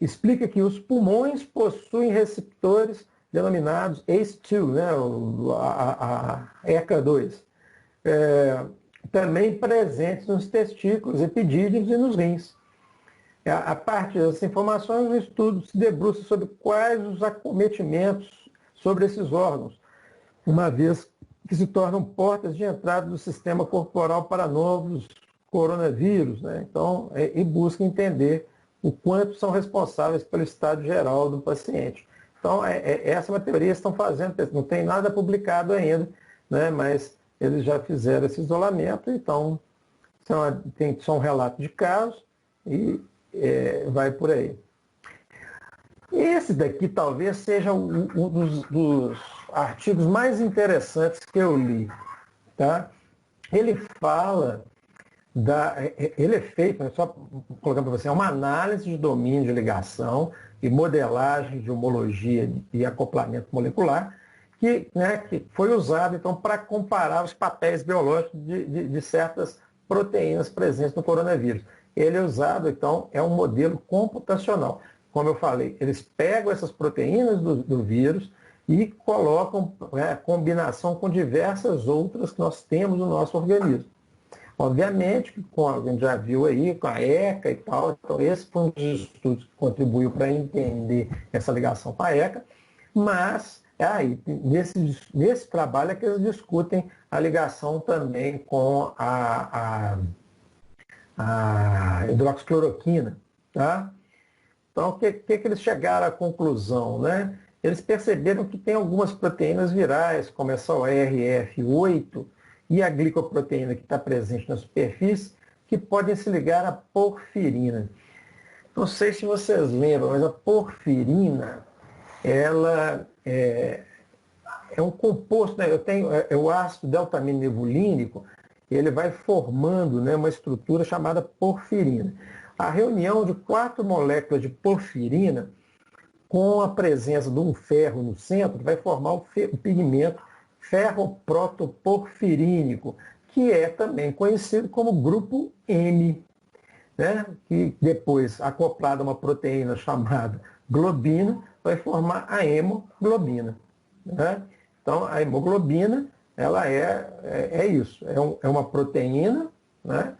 Explica que os pulmões possuem receptores denominados ACE2, né, a ECA2, também presentes nos testículos, epidídimos e nos rins. A partir dessas informações, o estudo se debruça sobre quais os acometimentos sobre esses órgãos, uma vez que se tornam portas de entrada do sistema corporal para novos coronavírus, né? Então, e busca entender o quanto são responsáveis pelo estado geral do paciente. Então, essa é uma teoria que estão fazendo, não tem nada publicado ainda, né? Mas eles já fizeram esse isolamento, então tem só um relato de casos e vai por aí. Esse daqui talvez seja um dos artigos mais interessantes que eu li. Tá? Ele fala ele é feito, né, só colocando para você, é uma análise de domínio de ligação e modelagem de homologia e acoplamento molecular, que foi usado então para comparar os papéis biológicos de certas proteínas presentes no coronavírus. Ele é usado, então, é um modelo computacional. Como eu falei, eles pegam essas proteínas do vírus e colocam combinação com diversas outras que nós temos no nosso organismo. Obviamente, que a gente já viu aí, com a ECA e tal, então esse foi um dos estudos que contribuiu para entender essa ligação com a ECA, mas nesse trabalho é que eles discutem a ligação também com a hidroxicloroquina. Tá? Então, o que eles chegaram à conclusão? Né? Eles perceberam que tem algumas proteínas virais, como essa ORF8 e a glicoproteína que está presente na superfície, que podem se ligar à porfirina. Não sei se vocês lembram, mas a porfirina, ela é um composto, né? O ácido deltamina-nebulínico, ele vai formando, né, uma estrutura chamada porfirina. A reunião de 4 moléculas de porfirina, com a presença de um ferro no centro, vai formar o pigmento ferroprotoporfirínico, que é também conhecido como grupo M. né, que depois, acoplada a uma proteína chamada globina, vai formar a hemoglobina. Né? Então, a hemoglobina, ela é isso, é uma proteína, né,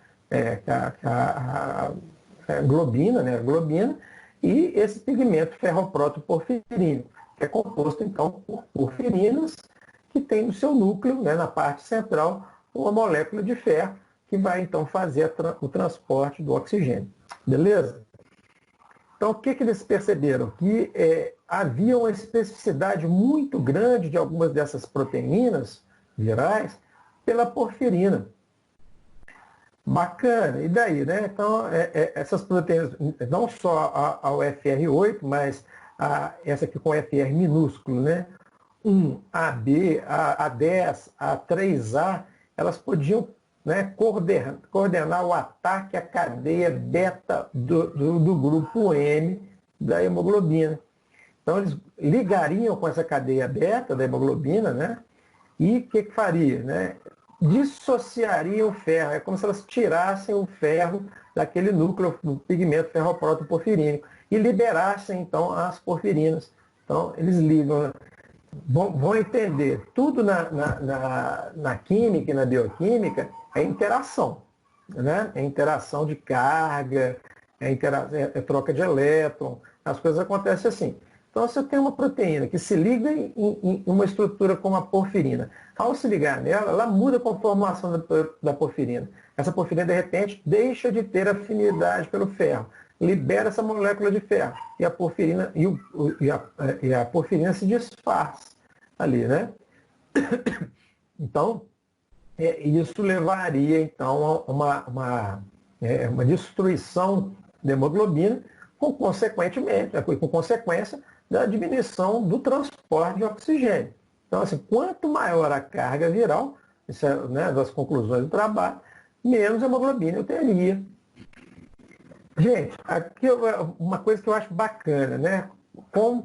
a globina, né, a globina, e esse pigmento ferroprotoporfirínico, que é composto, então, por porfirinas, que tem no seu núcleo, né, na parte central, uma molécula de ferro, que vai, então, fazer o transporte do oxigênio. Beleza? Então, o que eles perceberam? Que havia uma especificidade muito grande de algumas dessas proteínas virais pela porfirina. Bacana, e daí, né? Então, essas proteínas, não só a UFR8, mas essa aqui com FR minúsculo, né? 1, AB, A10, A3A, elas podiam, né, coordenar o ataque à cadeia beta do grupo M da hemoglobina. Então, eles ligariam com essa cadeia beta da hemoglobina, né? E o que faria? Né? Dissociariam o ferro. É como se elas tirassem o ferro daquele núcleo do pigmento ferroprotoporfirínico e liberassem, então, as porfirinas. Então, eles ligam, né? Vão entender, tudo na química e na bioquímica é interação. Né? É interação de carga, é troca de elétron, as coisas acontecem assim. Então, se eu tenho uma proteína que se liga em uma estrutura como a porfirina, ao se ligar nela, ela muda a conformação da porfirina. Essa porfirina, de repente, deixa de ter afinidade pelo ferro, libera essa molécula de ferro, e a porfirina, e a porfirina se desfaz ali, né? Então, isso levaria, então, a uma destruição da hemoglobina, com consequência da diminuição do transporte de oxigênio. Então, assim, quanto maior a carga viral, isso é, né, das conclusões do trabalho, menos hemoglobina eu teria. Gente, aqui uma coisa que eu acho bacana, né? Como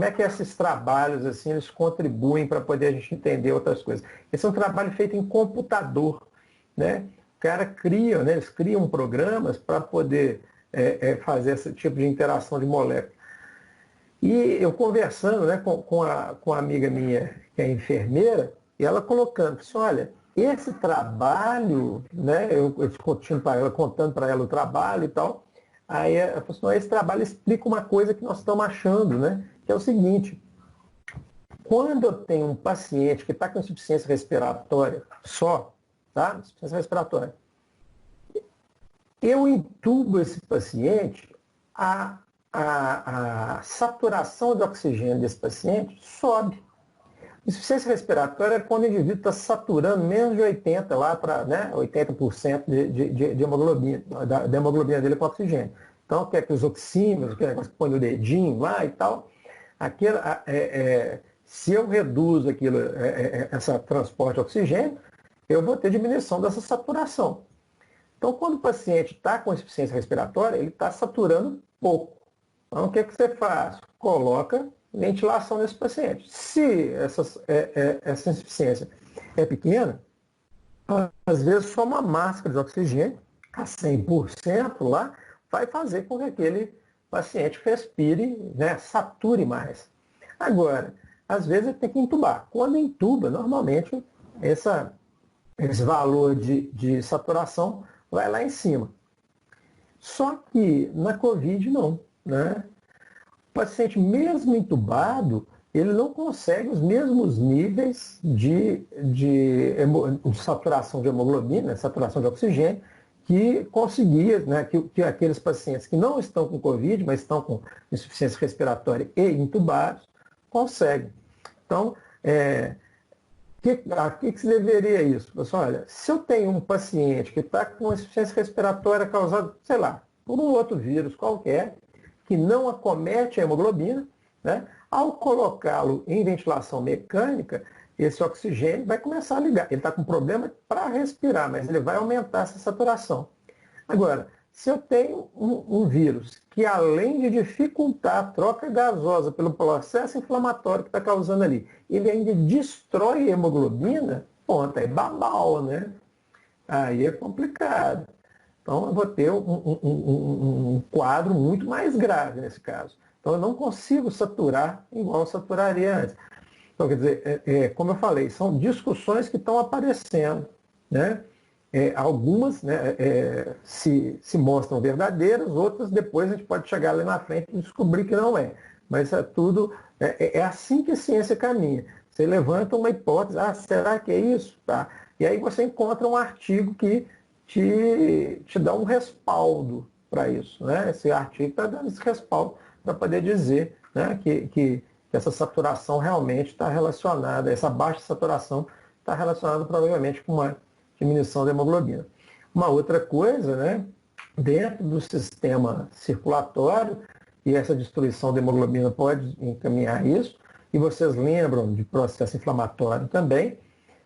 é que esses trabalhos assim, eles contribuem para poder a gente entender outras coisas? Esse é um trabalho feito em computador, né? O cara cria, né? Eles criam programas para poder fazer esse tipo de interação de moléculas. E eu conversando, né, com a amiga minha, que é enfermeira, e ela colocando, assim, olha, esse trabalho, né, eu discutindo para ela, contando para ela o trabalho e tal, aí ela falou assim, esse trabalho explica uma coisa que nós estamos achando, né, que é o seguinte, quando eu tenho um paciente que está com insuficiência respiratória só, tá, insuficiência respiratória, eu intubo esse paciente, a saturação de oxigênio desse paciente sobe. Insuficiência respiratória é quando o indivíduo está saturando menos de 80%, lá para, né, 80% de hemoglobina, da hemoglobina dele com oxigênio. Então, que é que os oxímetros, que é que põe o dedinho lá e tal, se eu reduzo esse transporte de oxigênio, eu vou ter diminuição dessa saturação. Então, quando o paciente está com insuficiência respiratória, ele está saturando pouco. Então, o que você faz? Coloca ventilação nesse paciente. Se essa insuficiência é pequena, às vezes só uma máscara de oxigênio a 100% lá vai fazer com que aquele paciente respire, né, sature mais. Agora, às vezes ele tem que entubar. Quando entuba, normalmente esse valor de saturação vai lá em cima. Só que na Covid não. Né? O paciente, mesmo entubado, ele não consegue os mesmos níveis de saturação de hemoglobina, saturação de oxigênio, que conseguia, né, que aqueles pacientes que não estão com Covid, mas estão com insuficiência respiratória e entubados, conseguem. Então, a que se deveria isso? Pessoal, olha, se eu tenho um paciente que está com insuficiência respiratória causada, sei lá, por um outro vírus qualquer, que não acomete a hemoglobina, né? Ao colocá-lo em ventilação mecânica, esse oxigênio vai começar a ligar. Ele está com problema para respirar, mas ele vai aumentar essa saturação. Agora, se eu tenho um vírus que, além de dificultar a troca gasosa pelo processo inflamatório que está causando ali, ele ainda destrói a hemoglobina, ponta, é babau, né? Aí é complicado. Então, eu vou ter um quadro muito mais grave nesse caso. Então, eu não consigo saturar igual eu saturaria antes. Então, quer dizer, como eu falei, são discussões que estão aparecendo, né? Algumas, né, se mostram verdadeiras, outras depois a gente pode chegar ali na frente e descobrir que não é. Mas é assim que a ciência caminha. Você levanta uma hipótese, será que é isso? Tá. E aí você encontra um artigo que te dá um respaldo para isso. Né? Esse artigo está dando esse respaldo para poder dizer, né, que essa saturação realmente está relacionada, essa baixa saturação está relacionada provavelmente com uma diminuição da hemoglobina. Uma outra coisa, né, dentro do sistema circulatório, e essa destruição da hemoglobina pode encaminhar isso, e vocês lembram de processo inflamatório também.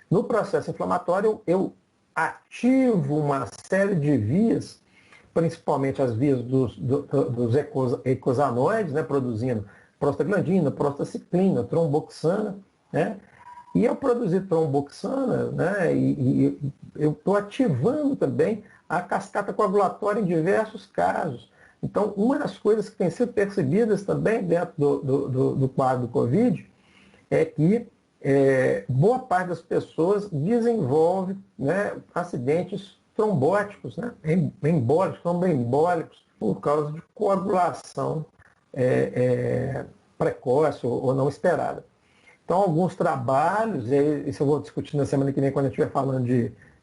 No processo inflamatório, eu ativo uma série de vias, principalmente as vias dos eicosanoides, né, produzindo prostaglandina, prostaciclina, tromboxana, né? E ao produzir tromboxana, né, e eu estou ativando também a cascata coagulatória em diversos casos. Então, uma das coisas que tem sido percebidas também dentro do quadro do Covid é que boa parte das pessoas desenvolve, né, acidentes trombóticos, né, embólicos, tromboembólicos, por causa de coagulação precoce ou não esperada. Então, alguns trabalhos, e isso eu vou discutir na semana que vem quando a gente estiver falando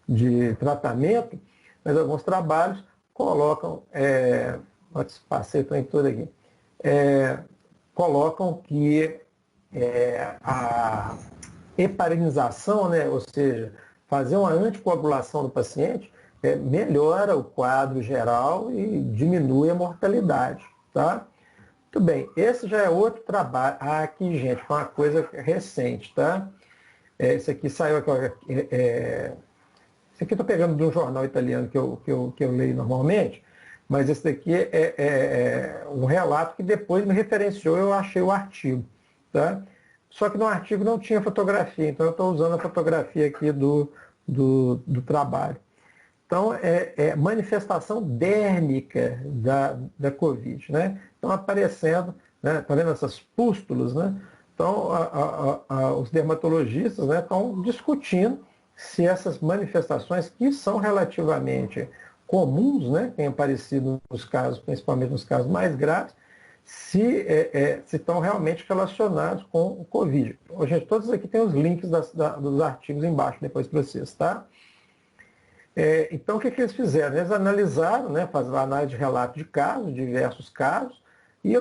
de tratamento, mas alguns trabalhos colocam, passei o trem todo aqui, colocam que a heparinização, né, ou seja, fazer uma anticoagulação do paciente, melhora o quadro geral e diminui a mortalidade. Tá? Muito bem, esse já é outro trabalho. Aqui, gente, foi uma coisa recente, tá? Esse aqui saiu aqui. Esse aqui eu estou pegando de um jornal italiano que eu leio normalmente, mas esse daqui é um relato que depois me referenciou, eu achei o artigo, tá? Só que no artigo não tinha fotografia, então eu estou usando a fotografia aqui do trabalho. Então, manifestação dérmica da Covid, né? Estão aparecendo, né? Tá vendo essas pústulas, né? Então, os dermatologistas, né, estão discutindo se essas manifestações, que são relativamente comuns, né, têm aparecido nos casos, principalmente nos casos mais graves, se estão realmente relacionados com o Covid. Gente, todos aqui têm os links dos artigos embaixo depois para vocês, tá? Então, o que eles fizeram? Eles analisaram, né, fazer análise de relato de casos, diversos casos, e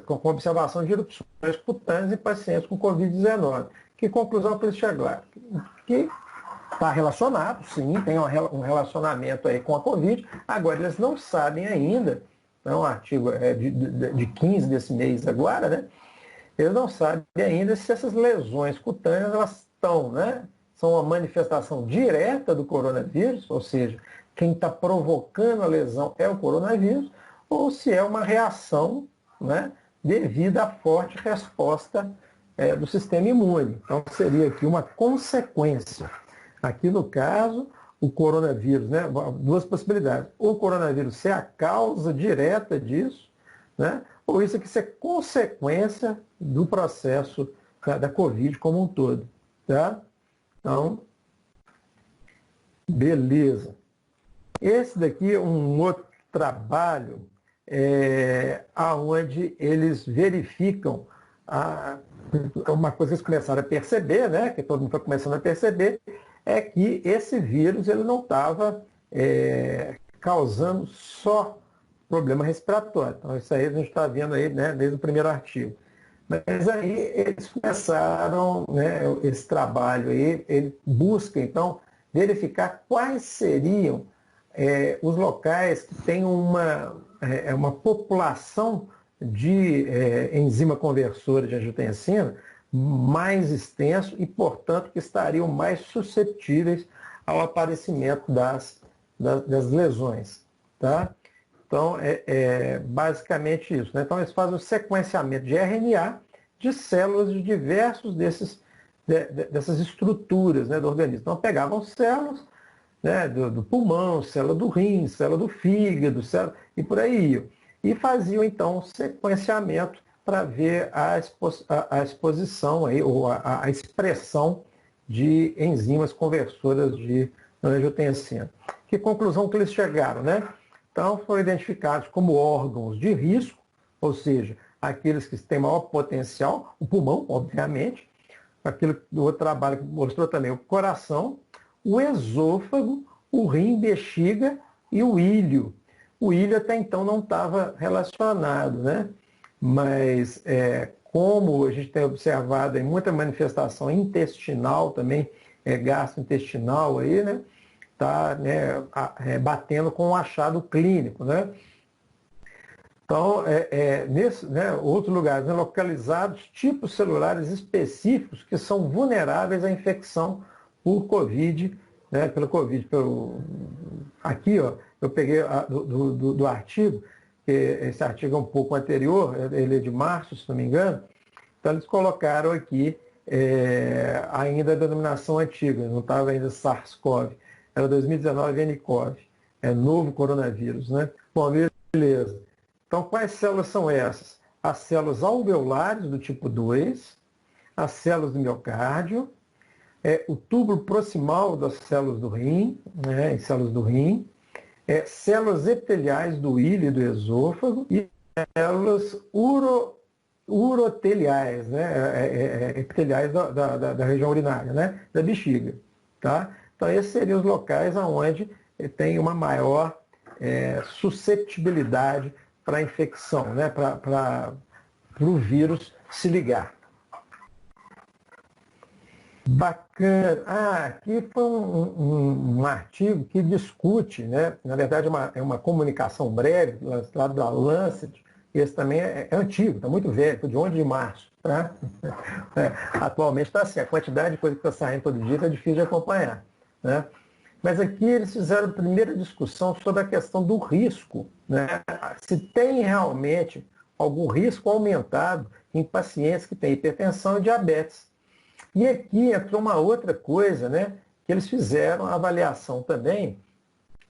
com observação de erupções cutâneas em pacientes com Covid-19. Que conclusão que eles chegaram? Que está relacionado, sim, tem um relacionamento aí com a Covid, agora eles não sabem ainda, é um artigo de 15 desse mês agora, né? Eles não sabem ainda se essas lesões cutâneas elas estão, né? São uma manifestação direta do coronavírus, ou seja, quem está provocando a lesão é o coronavírus, ou se é uma reação, né, devido à forte resposta do sistema imune. Então, seria aqui uma consequência. Aqui, no caso, o coronavírus, né, duas possibilidades. O coronavírus ser a causa direta disso, né, ou isso aqui ser consequência do processo da Covid como um todo. Tá? Então, beleza. Esse daqui é um outro trabalho onde eles verificam uma coisa que eles começaram a perceber, né, que todo mundo foi começando a perceber, é que esse vírus ele não estava causando só problema respiratório. Então, isso aí a gente está vendo aí, né, desde o primeiro artigo. Mas aí eles começaram, né, esse trabalho aí, ele busca, então, verificar quais seriam os locais que têm uma população de enzima conversora de angiotensina mais extenso e, portanto, que estariam mais suscetíveis ao aparecimento das lesões. Tá? Então, basicamente isso. Né? Então, eles fazem o sequenciamento de RNA de células de diversos dessas estruturas, né, do organismo. Então, pegavam células, né, do pulmão, célula do rim, célula do fígado, célula, e por aí iam. E faziam, então, sequenciamento para ver a exposição, aí, ou a expressão de enzimas conversoras de angiotensina. Que conclusão que eles chegaram, né? Então, foram identificados como órgãos de risco, ou seja, aqueles que têm maior potencial, o pulmão, obviamente, aquilo do outro trabalho que mostrou também o coração, o esôfago, o rim, bexiga e o ilho. O ilho até então não estava relacionado, né? Mas como a gente tem observado em muita manifestação intestinal também, gastrointestinal aí, né? Está, né, batendo com o achado clínico, né? Então, nesse, né, outros lugares, né, localizados tipos celulares específicos que são vulneráveis à infecção por Covid, né, pelo Covid. Aqui, ó, eu peguei do artigo, esse artigo é um pouco anterior, ele é de março, se não me engano, então eles colocaram aqui ainda a denominação antiga, não estava ainda SARS-CoV, era 2019 nCoV, novo coronavírus, né? Bom, beleza. Então, quais células são essas? As células alveolares do tipo 2, as células do miocárdio, o túbulo proximal das células do rim, né, em células do rim, células epiteliais do ilho e do esôfago e células uroteliais, né, epiteliais da região urinária, né, da bexiga. Tá? Então, esses seriam os locais onde tem uma maior susceptibilidade para a infecção, né, para o vírus se ligar. Bacana. Aqui foi um artigo que discute, né, na verdade é uma comunicação breve, lá da Lancet, esse também é antigo, está muito velho, foi de 11 de março. Tá? Atualmente está assim, a quantidade de coisa que está saindo todo dia está difícil de acompanhar. Né? Mas aqui eles fizeram a primeira discussão sobre a questão do risco, né? Se tem realmente algum risco aumentado em pacientes que têm hipertensão e diabetes. E aqui entrou uma outra coisa, né? Que eles fizeram a avaliação também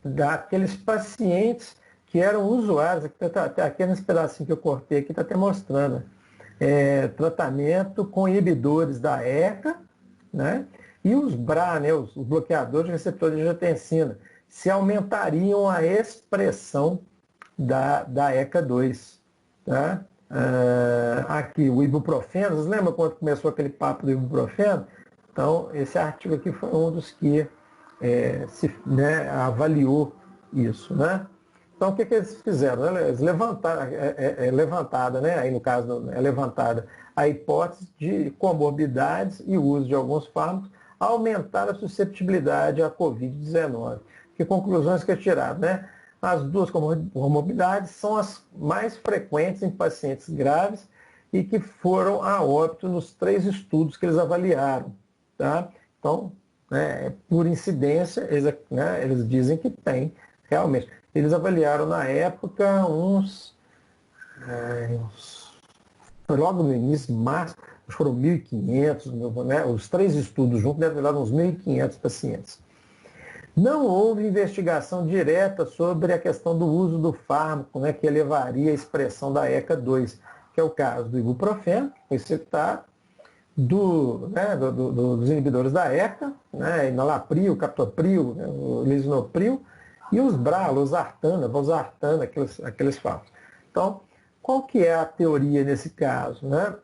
daqueles pacientes que eram usuários, aqui nesse pedacinho que eu cortei aqui está até mostrando, tratamento com inibidores da ECA, né? E os BRA, né, os bloqueadores de receptores de angiotensina, se aumentariam a expressão da ECA2. Tá? Aqui, o ibuprofeno, vocês lembram quando começou aquele papo do ibuprofeno? Então, esse artigo aqui foi um dos que avaliou isso. Né? Então, o que eles fizeram? Eles levantaram, levantada, né? Aí no caso é levantada a hipótese de comorbidades e uso de alguns fármacos aumentar a susceptibilidade à Covid-19. Que conclusões que é tirado, né? As duas comorbidades são as mais frequentes em pacientes graves e que foram a óbito nos 3 estudos que eles avaliaram. Tá? Então, por incidência, eles dizem que tem, realmente. Eles avaliaram na época foi logo no início, de março, foram 1.500, né? Os 3 estudos juntos devem levar uns 1.500 pacientes. Não houve investigação direta sobre a questão do uso do fármaco, né, que elevaria a expressão da ECA2, que é o caso do ibuprofeno, que foi citado, dos inibidores da ECA, né, enalapril, captopril, né, o lisinopril, e os BRA, losartana, valsartana, aqueles fármacos. Então, qual que é a teoria nesse caso? Né?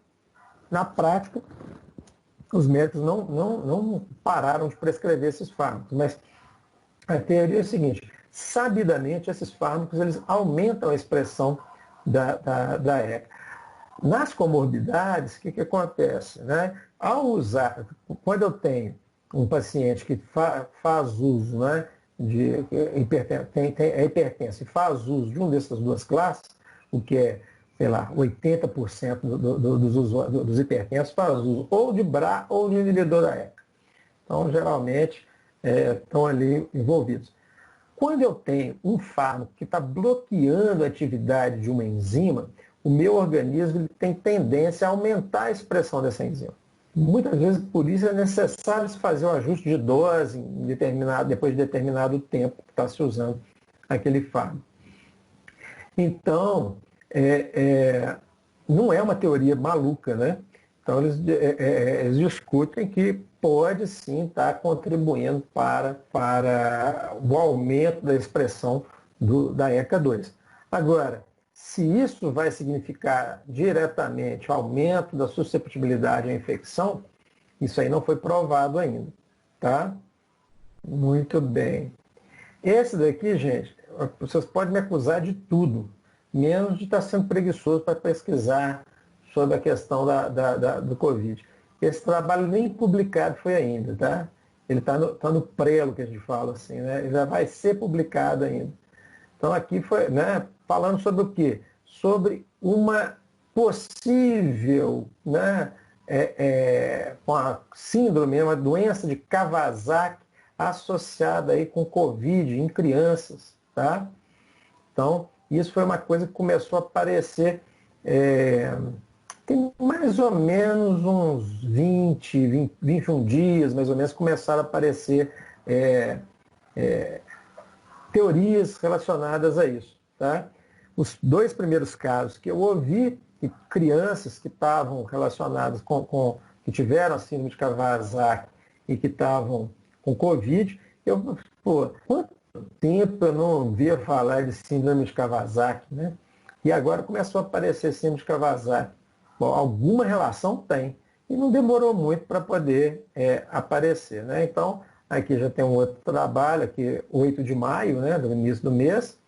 Na prática, os médicos não pararam de prescrever esses fármacos, mas a teoria é a seguinte: sabidamente esses fármacos eles aumentam a expressão da ECA. Nas comorbidades, o que acontece? Né? Ao usar, quando eu tenho um paciente que faz uso, né, de hipertenso e faz uso de uma dessas duas classes, o que é, sei lá, 80% dos hipertensos faz uso ou de BRA ou de inibidor da ECA. Então, geralmente, estão ali envolvidos. Quando eu tenho um fármaco que está bloqueando a atividade de uma enzima, o meu organismo tem tendência a aumentar a expressão dessa enzima. muitas vezes por isso é necessário se fazer o ajuste de dose depois de determinado tempo que está se usando aquele fármaco. Então, não é uma teoria maluca, né? Então, eles discutem que pode sim estar contribuindo para o aumento da expressão da ECA2. Agora, se isso vai significar diretamente aumento da susceptibilidade à infecção, isso aí não foi provado ainda, tá? Muito bem. Esse daqui, gente, vocês podem me acusar de tudo, menos de estar sendo preguiçoso para pesquisar sobre a questão do Covid. Esse trabalho nem publicado foi ainda, tá? Ele está no prelo, que a gente fala assim, né? Ele já vai ser publicado ainda. Então aqui foi, né, falando sobre o quê? Sobre uma possível, né, com a síndrome, uma doença de Kawasaki associada aí com Covid em crianças, tá? Então, isso foi uma coisa que começou a aparecer tem mais ou menos uns 21 dias, mais ou menos, começaram a aparecer teorias relacionadas a isso, tá? Os dois primeiros casos que eu ouvi, que crianças que estavam relacionadas que tiveram a síndrome de Kawasaki e que estavam com Covid, quanto tempo eu não ouvia falar de síndrome de Kawasaki, né? E agora começou a aparecer síndrome de Kawasaki. Bom, alguma relação tem. E não demorou muito para poder aparecer, né? Então, aqui já tem um outro trabalho, aqui 8 de maio, né, do início do mês,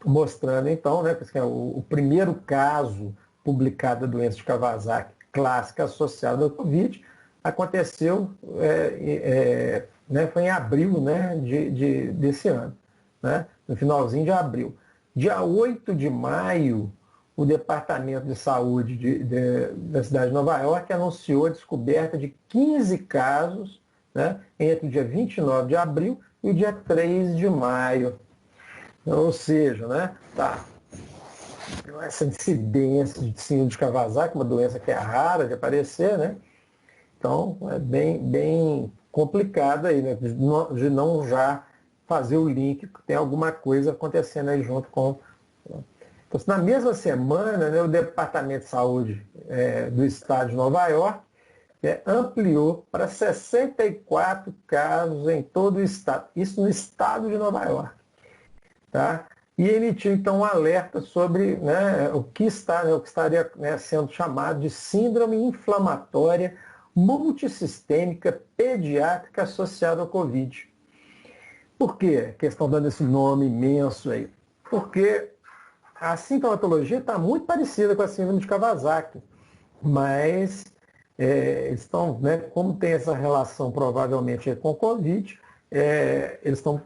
mostrando então, né, que é o primeiro caso publicado da doença de Kawasaki clássica associada ao Covid, aconteceu, né, foi em abril, né, desse ano, né, no finalzinho de abril. Dia 8 de maio, o Departamento de Saúde da cidade de Nova York anunciou a descoberta de 15 casos, né, entre o dia 29 de abril e o dia 3 de maio. Ou seja, né, essa incidência de síndrome de Kawasaki, uma doença que é rara de aparecer, né? Então, é bem complicado aí, né, de não já fazer o link, que tem alguma coisa acontecendo aí junto com... Então, na mesma semana, né, o Departamento de Saúde do Estado de Nova York ampliou para 64 casos em todo o estado. Isso no estado de Nova York. Tá? E emitiu, então, um alerta sobre, né, o que estaria, né, sendo chamado de síndrome inflamatória multissistêmica pediátrica associada ao Covid. Por quê? A questão dando esse nome imenso aí. Porque a sintomatologia está muito parecida com a síndrome de Kawasaki, mas eles estão, né, como tem essa relação provavelmente com o Covid, eles estão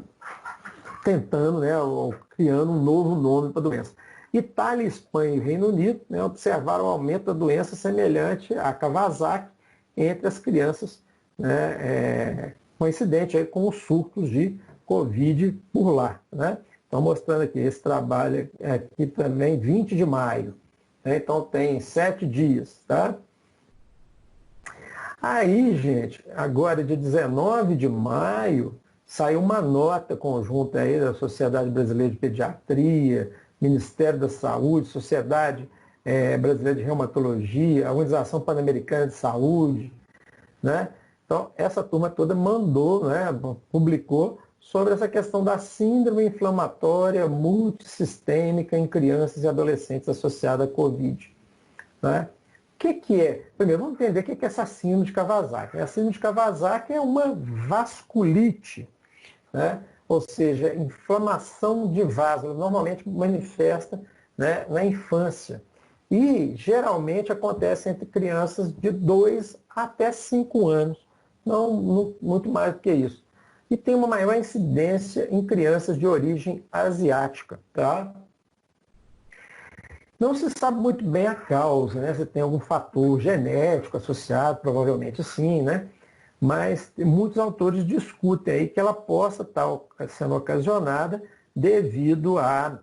tentando, né, ou criando um novo nome para a doença. Itália, Espanha e Reino Unido, né, observaram o aumento da doença semelhante a Kawasaki entre as crianças, né, coincidente aí com os surtos de Covid por lá, né? Então, mostrando aqui, esse trabalho aqui também, 20 de maio. Né? Então, tem 7 dias, tá? Aí, gente, agora, dia 19 de maio, saiu uma nota conjunta aí da Sociedade Brasileira de Pediatria, Ministério da Saúde, Sociedade Brasileira de Reumatologia, Organização Pan-Americana de Saúde, né? Então, essa turma toda mandou, né, publicou sobre essa questão da síndrome inflamatória multissistêmica em crianças e adolescentes associada à Covid. Né? O que é? Primeiro, vamos entender o que é essa síndrome de Kawasaki. A síndrome de Kawasaki é uma vasculite, né? Ou seja, inflamação de vaso. Ela normalmente manifesta, né, na infância. E geralmente acontece entre crianças de 2 até 5 anos. Não muito mais do que isso. E tem uma maior incidência em crianças de origem asiática. Tá? Não se sabe muito bem a causa, né? Se tem algum fator genético associado, provavelmente sim, né? Mas muitos autores discutem aí que ela possa estar sendo ocasionada devido à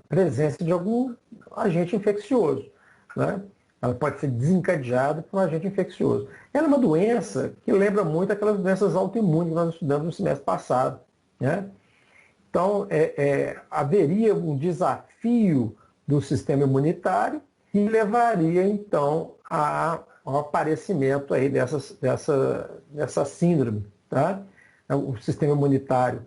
presença de algum agente infeccioso, né? Ela pode ser desencadeada por um agente infeccioso. Ela é uma doença que lembra muito aquelas doenças autoimunes que nós estudamos no semestre passado, né? Então, haveria um desafio do sistema imunitário que levaria, então, ao aparecimento aí dessa síndrome. Tá? O sistema imunitário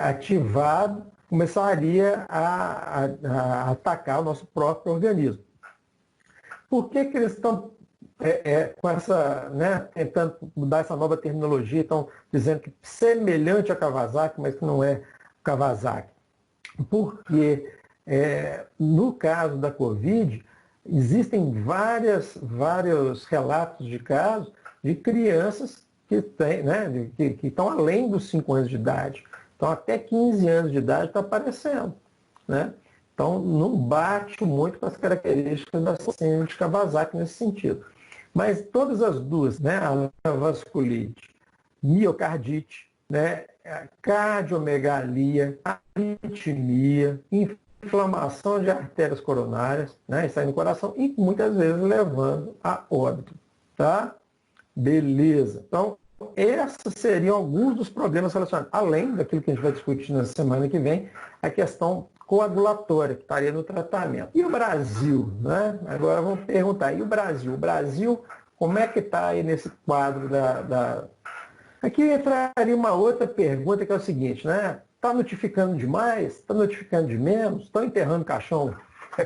ativado começaria a atacar o nosso próprio organismo. Por que eles estão com essa, né, tentando mudar essa nova terminologia, estão dizendo que semelhante a Kawasaki, mas que não é Kawasaki? Porque no caso da Covid, existem vários relatos de casos de crianças que têm, né, que estão além dos 5 anos de idade. Então, até 15 anos de idade está aparecendo. Né? Então, não bate muito com as características da síndrome de Kawasaki nesse sentido. Mas todas as duas, né, a vasculite, miocardite, né, cardiomegalia, arritmia, inflamação de artérias coronárias, né, isso aí no coração, e muitas vezes levando a óbito. Tá? Beleza. Então, esses seriam alguns dos problemas relacionados, além daquilo que a gente vai discutir na semana que vem, a questão coagulatória, que estaria no tratamento. E o Brasil? Né? Agora vamos perguntar, e o Brasil? O Brasil, como é que está aí nesse quadro Aqui entraria uma outra pergunta, que é o seguinte, né? Está notificando demais? Está notificando de menos? Estão enterrando caixão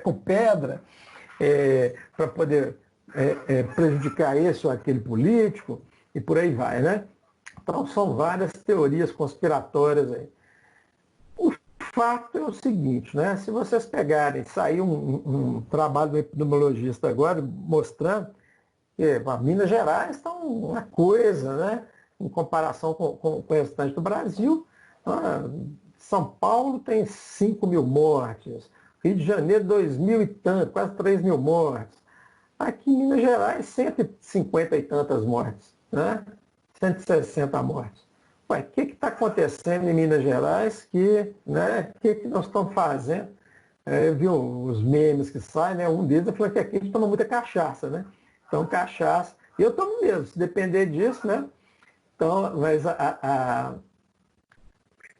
com pedra para poder prejudicar esse ou aquele político? E por aí vai, né? Então, são várias teorias conspiratórias aí. O fato é o seguinte, né? Se vocês pegarem, saiu um trabalho do epidemiologista agora mostrando que Minas Gerais está uma coisa, né? Em comparação com o restante do Brasil. São Paulo tem 5 mil mortes, Rio de Janeiro 2 mil e tanto, quase 3 mil mortes. Aqui em Minas Gerais, 150 e tantas mortes. Né? 160 mortes. Ué, o que está acontecendo em Minas Gerais? O que nós estamos fazendo? Eu vi os memes que saem, né? Um deles falou que aqui a gente toma muita cachaça, né? Então, cachaça. E eu tomo mesmo, se depender disso, né? Então, mas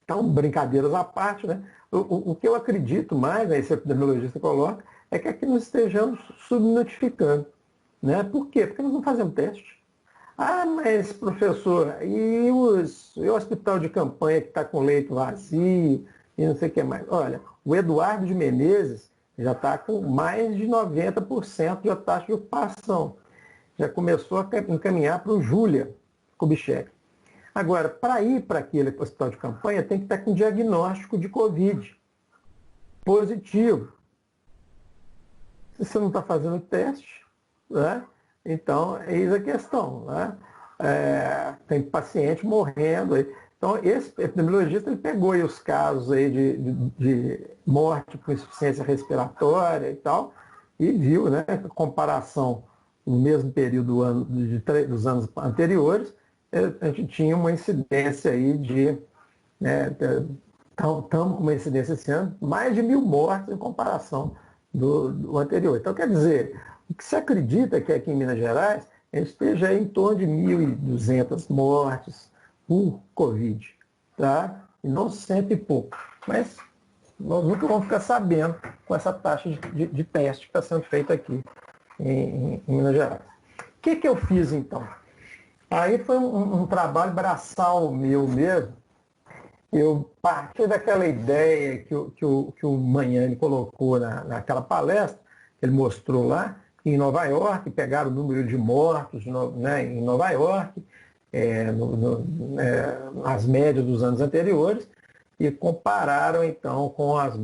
então, brincadeiras à parte, né? O que eu acredito mais, né, esse epidemiologista coloca, é que aqui nós estejamos subnotificando. Né? Por quê? Porque nós não fazemos teste. Ah, mas professor, e o hospital de campanha que está com leito vazio e não sei o que mais? Olha, o Eduardo de Menezes já está com mais de 90% de taxa de ocupação. Já começou a encaminhar para o Júlia Kubitschek. Agora, para ir para aquele hospital de campanha, tem que estar com diagnóstico de Covid positivo. Se você não está fazendo teste, né? Então, eis a questão. Né? Tem paciente morrendo. Então, esse epidemiologista ele pegou aí os casos aí de morte por insuficiência respiratória e tal, e viu, né, a comparação no mesmo período dos anos anteriores, a gente tinha uma incidência aí estamos com uma incidência esse ano, mais de 1.000 mortes em comparação do anterior. Então, quer dizer, o que se acredita que aqui em Minas Gerais a gente esteja em torno de 1.200 mortes por Covid, tá? E não 100 e pouco. Mas nós nunca vamos ficar sabendo com essa taxa de teste que está sendo feita aqui em Minas Gerais. O que eu fiz então? Aí foi um trabalho braçal meu mesmo. Eu parti daquela ideia que o Magnani colocou naquela palestra, que ele mostrou lá, em Nova York, pegaram o número de mortos né, em Nova York, as médias dos anos anteriores, e compararam então com as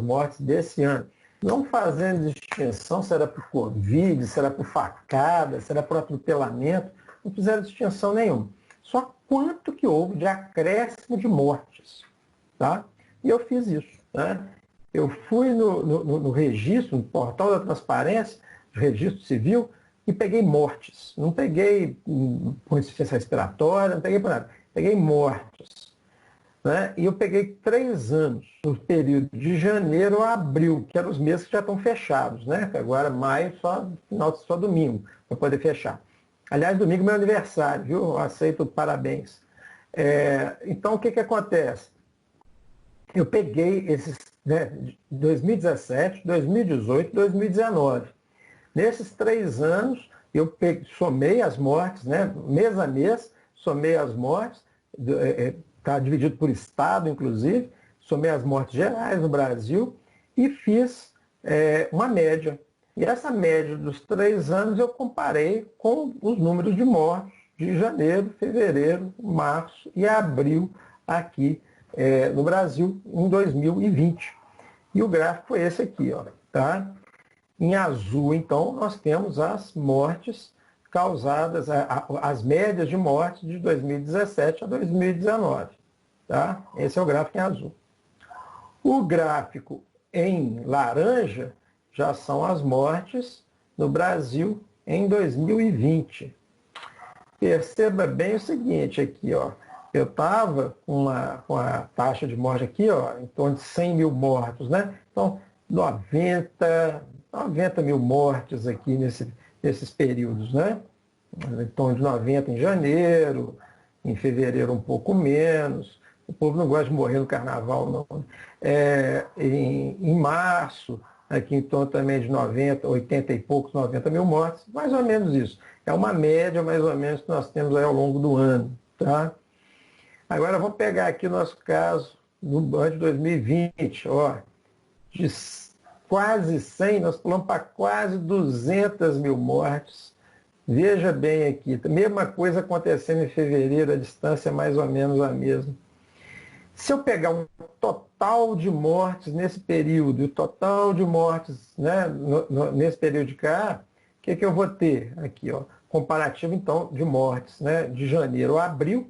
mortes desse ano. Não fazendo distinção se era por Covid, se era por facada, se era por atropelamento, não fizeram distinção nenhuma. Só quanto que houve de acréscimo de mortes. Tá? E eu fiz isso. Né? Eu fui no registro, no portal da transparência, registro civil, e peguei mortes. Não peguei por insuficiência respiratória, não peguei por nada. Peguei mortes. né? E eu peguei 3 anos, no período de janeiro a abril, que eram os meses que já estão fechados, né? Agora maio, só domingo, para poder fechar. Aliás, domingo é meu aniversário, viu? Eu aceito parabéns. Então, o que acontece? Eu peguei esses, né, 2017, 2018, 2019. Nesses 3 anos, eu somei as mortes, né, mês a mês, somei as mortes, está dividido por estado, inclusive, somei as mortes gerais no Brasil e fiz uma média. E essa média dos 3 anos eu comparei com os números de mortes de janeiro, fevereiro, março e abril aqui no Brasil em 2020. E o gráfico é esse aqui, ó, tá? Em azul, então, nós temos as mortes causadas, as médias de mortes de 2017 a 2019. Tá? Esse é o gráfico em azul. O gráfico em laranja já são as mortes no Brasil em 2020. Perceba bem o seguinte aqui, ó. Eu estava com a taxa de morte aqui, ó, em torno de 100 mil mortos, né? Então, 90 mil mortes aqui nesses períodos, né? Em torno de 90 em janeiro, em fevereiro um pouco menos. O povo não gosta de morrer no carnaval, não. Em março, aqui em torno também de 90, 80 e poucos, 90 mil mortes, mais ou menos isso. É uma média, mais ou menos, que nós temos aí ao longo do ano. Tá? Agora, vamos pegar aqui o nosso caso no ano de 2020. Ó, de quase 100, nós pulamos para quase 200 mil mortes. Veja bem aqui, mesma coisa acontecendo em fevereiro, a distância é mais ou menos a mesma. Se eu pegar um total de mortes nesse período, e o total de mortes, né, nesse período de cá, o que eu vou ter aqui? Ó, comparativo, então, de mortes, né, de janeiro a abril,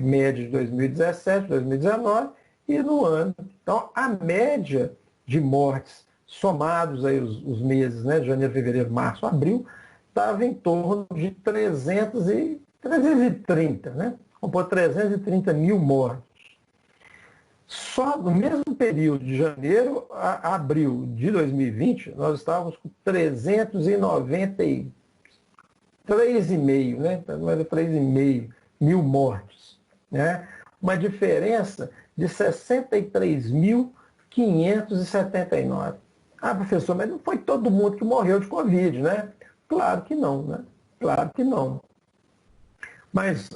média de 2017, 2019, e no ano. Então, a média de mortes, somados aí os meses, né, de janeiro, fevereiro, março, abril, estava em torno de 330, né? Vamos pôr 330 mil mortos. Só no mesmo período de janeiro a abril de 2020, nós estávamos com 393,5, né? 3,5 mil mortos, né? Uma diferença de 63.579. Ah, professor, mas não foi todo mundo que morreu de Covid, né? Claro que não, né? Claro que não. Mas,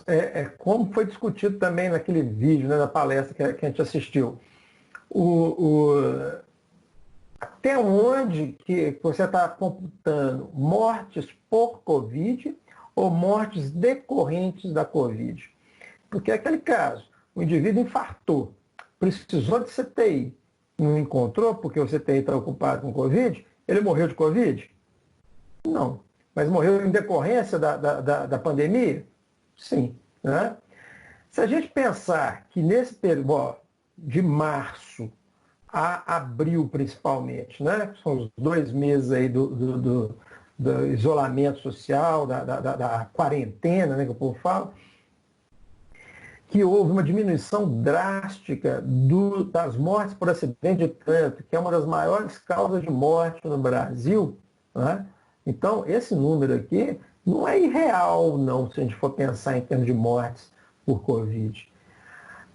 como foi discutido também naquele vídeo, né, na palestra que a gente assistiu, até onde que você está computando mortes por Covid ou mortes decorrentes da Covid? Porque é aquele caso, o indivíduo infartou, precisou de CTI, não encontrou porque o CTI está ocupado com Covid, ele morreu de Covid? Não. Mas morreu em decorrência da pandemia? Sim. Né? Se a gente pensar que nesse período, de março a abril principalmente, né, que são os 2 meses aí do isolamento social, da quarentena, né, que o povo fala, que houve uma diminuição drástica das mortes por acidente de trânsito, que é uma das maiores causas de morte no Brasil, né? Então, esse número aqui não é irreal, não, se a gente for pensar em termos de mortes por Covid.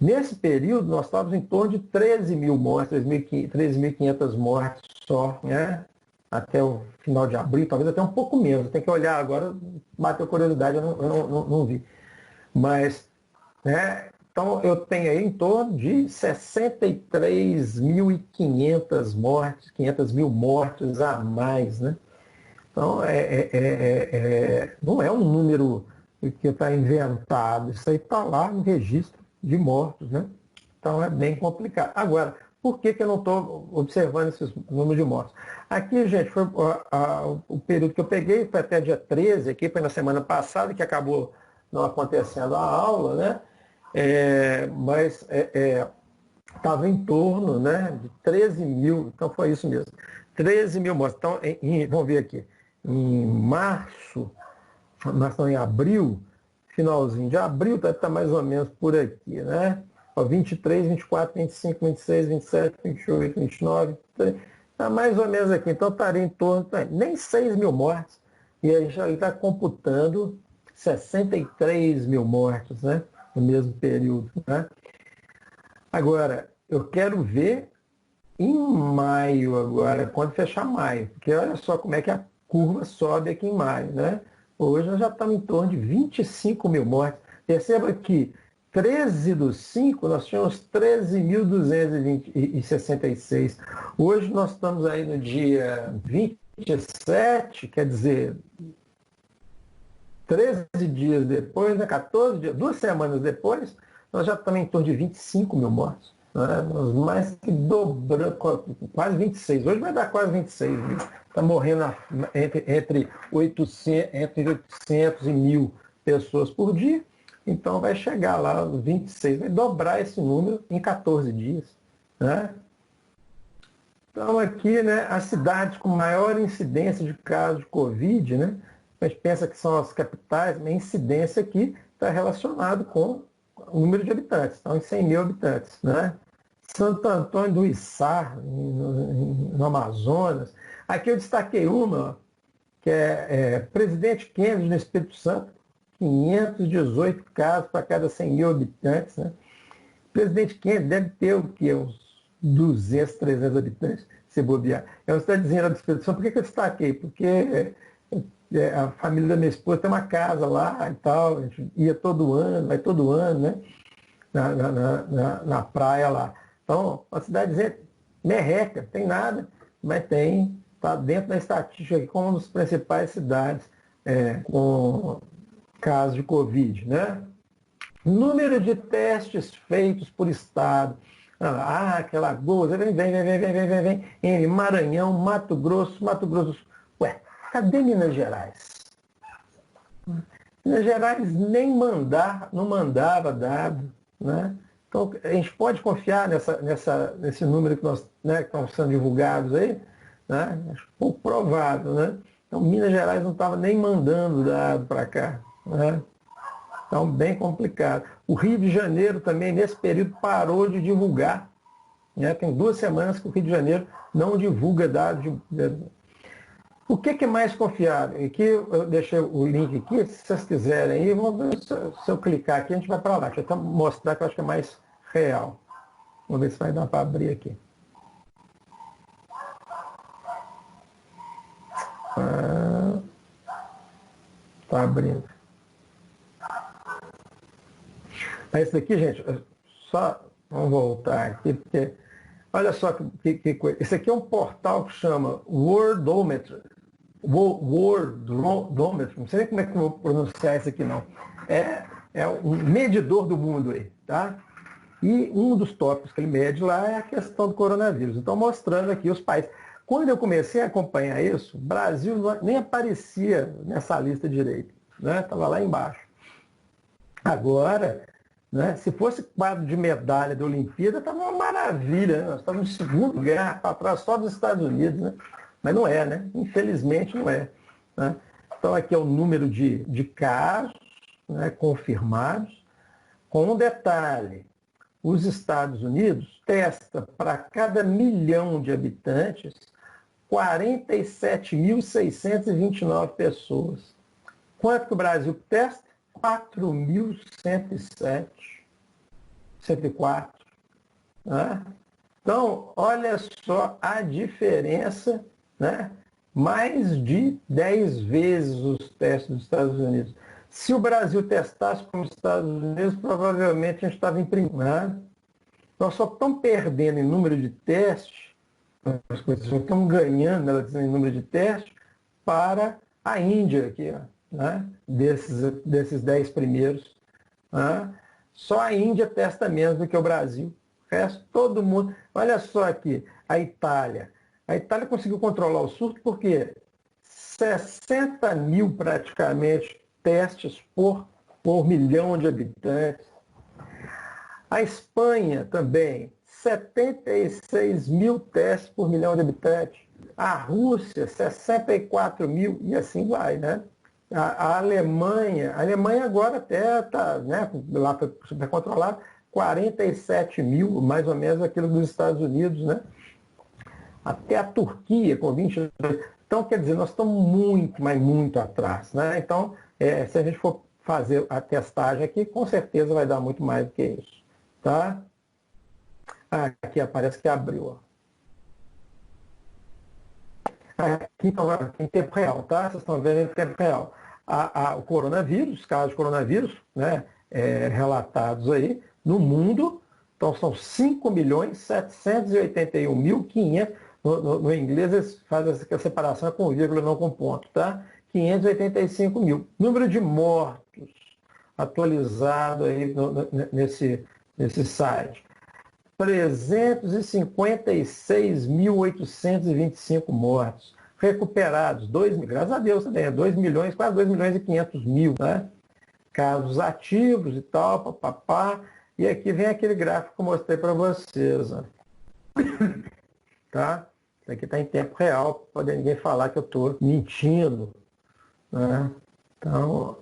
Nesse período, nós estávamos em torno de 13 mil mortes, 13.500 mortes só, né? Até o final de abril, talvez até um pouco menos. Tem que olhar agora, bateu curiosidade, eu não vi. Mas, né? Então, eu tenho aí em torno de 63.500 mortes, 500 mil mortes a mais, né? Então, não é um número que está inventado, isso aí está lá no registro de mortos, né? Então é bem complicado. Agora, por que eu não estou observando esses números de mortos? Aqui, gente, foi o período que eu peguei, foi até dia 13, aqui foi na semana passada, que acabou não acontecendo a aula, né? Mas estava em torno, né, de 13 mil, então foi isso mesmo, 13 mil mortos. Então, vamos ver aqui, em março, nós estamos em abril, finalzinho de abril, está mais ou menos por aqui, né? Ó, 23, 24, 25, 26, 27, 28, 29, está mais ou menos aqui. Então estaria em torno, nem 6 mil mortes. E a gente está computando 63 mil mortos, né? No mesmo período. Né? Agora, eu quero ver em maio agora, quando fechar maio, porque olha só como é que a curva sobe aqui em maio, né? Hoje nós já estamos em torno de 25 mil mortes. Perceba que 13/5 nós tínhamos 13.266. Hoje nós estamos aí no dia 27, quer dizer, 13 dias depois, né, 14 dias, 2 semanas depois, nós já estamos em torno de 25 mil mortos. Né? Nós mais que dobramos, quase 26. Hoje vai dar quase 26 mil. Está morrendo entre 800 e 1.000 pessoas por dia. Então vai chegar lá aos 26, vai dobrar esse número em 14 dias. Né? Então aqui, né, as cidades com maior incidência de casos de Covid, né, a gente pensa que são as capitais, mas a incidência aqui está relacionado com o número de habitantes, estão em 100 mil habitantes. Né? Santo Antônio do Içá, no Amazonas. Aqui eu destaquei uma, que é Presidente Kennedy, no Espírito Santo, 518 casos para cada 100 mil habitantes. Né? Presidente Kennedy deve ter o quê? Uns 200, 300 habitantes, se bobear. É uma cidadezinha do Espírito Santo. Por que eu destaquei? Porque a família da minha esposa tem uma casa lá e tal, a gente ia todo ano, vai todo ano, né? Na praia lá. Então, uma cidadezinha merreca, tem nada, mas está dentro da estatística aqui como uma das principais cidades com casos de Covid. Né? Número de testes feitos por estado. Aquela Alagoas, vem. Em Maranhão, Mato Grosso. Ué, cadê Minas Gerais? Minas Gerais nem não mandava dado. Né? Então, a gente pode confiar nesse número que estão sendo divulgados aí? Né? Acho pouco provável. Né? Então, Minas Gerais não estava nem mandando dado para cá. Né? Então, bem complicado. O Rio de Janeiro também, nesse período, parou de divulgar. Né? Tem 2 semanas que o Rio de Janeiro não divulga dados. O que é mais confiável? Aqui eu deixei o link aqui, se vocês quiserem aí, vamos ver se eu clicar aqui, a gente vai para lá. Deixa eu até mostrar que eu acho que é mais real. Vamos ver se vai dar para abrir aqui. Está abrindo. Esse daqui, gente, só vamos voltar aqui, porque olha só que coisa. Esse aqui é um portal que chama Worldometer. Worldometer, não sei nem como é que eu vou pronunciar isso aqui não. É um medidor do mundo aí, tá? E um dos tópicos que ele mede lá é a questão do coronavírus. Então, mostrando aqui os países. Quando eu comecei a acompanhar isso, o Brasil nem aparecia nessa lista direito, né? Estava lá embaixo. Agora, né, se fosse quadro de medalha da Olimpíada, estava uma maravilha, né? Nós estávamos em segundo lugar, para trás só dos Estados Unidos, né? Mas não é, né? Infelizmente não é. Né? Então aqui é o número de casos, né, confirmados, com um detalhe. Os Estados Unidos testa para cada 1 milhão de habitantes 47.629 pessoas. Quanto que o Brasil testa? 4.107, 104. Né? Então, olha só a diferença, né? Mais de 10 vezes os testes dos Estados Unidos. Se o Brasil testasse como os Estados Unidos, provavelmente a gente estava em primeiro. Né? Nós só estamos perdendo em número de testes, as coisas só estão ganhando em número de testes para a Índia aqui, ó, né? desses 10 primeiros. Né? Só a Índia testa menos do que o Brasil. O resto, todo mundo. Olha só aqui, a Itália. A Itália conseguiu controlar o surto porque 60 mil praticamente testes por 1 milhão de habitantes. A Espanha também, 76 mil testes por 1 milhão de habitantes. A Rússia, 64 mil e assim vai, né? A Alemanha agora até está, né, lá para controlar, 47 mil, mais ou menos aquilo dos Estados Unidos, né? Até a Turquia com 22. Então, quer dizer, nós estamos muito, mas muito atrás, né? Então, se a gente for fazer a testagem aqui, com certeza vai dar muito mais do que isso, tá? Aqui aparece que abriu, ó. Aqui, então, aqui em tempo real, tá? Vocês estão vendo em tempo real. O coronavírus, casos de coronavírus, né, relatados aí no mundo, então são 5.781.500, no inglês eles fazem essa separação com vírgula, não com ponto, tá? 585 mil. Número de mortos atualizado aí nesse site. 356.825 mortos. Recuperados, graças a Deus também, 2 milhões, quase 2 milhões e 500 mil, né? Casos ativos e tal, papapá. E aqui vem aquele gráfico que eu mostrei para vocês. Ó. Tá? Isso aqui está em tempo real, para poder ninguém falar que eu estou mentindo. Né? Então,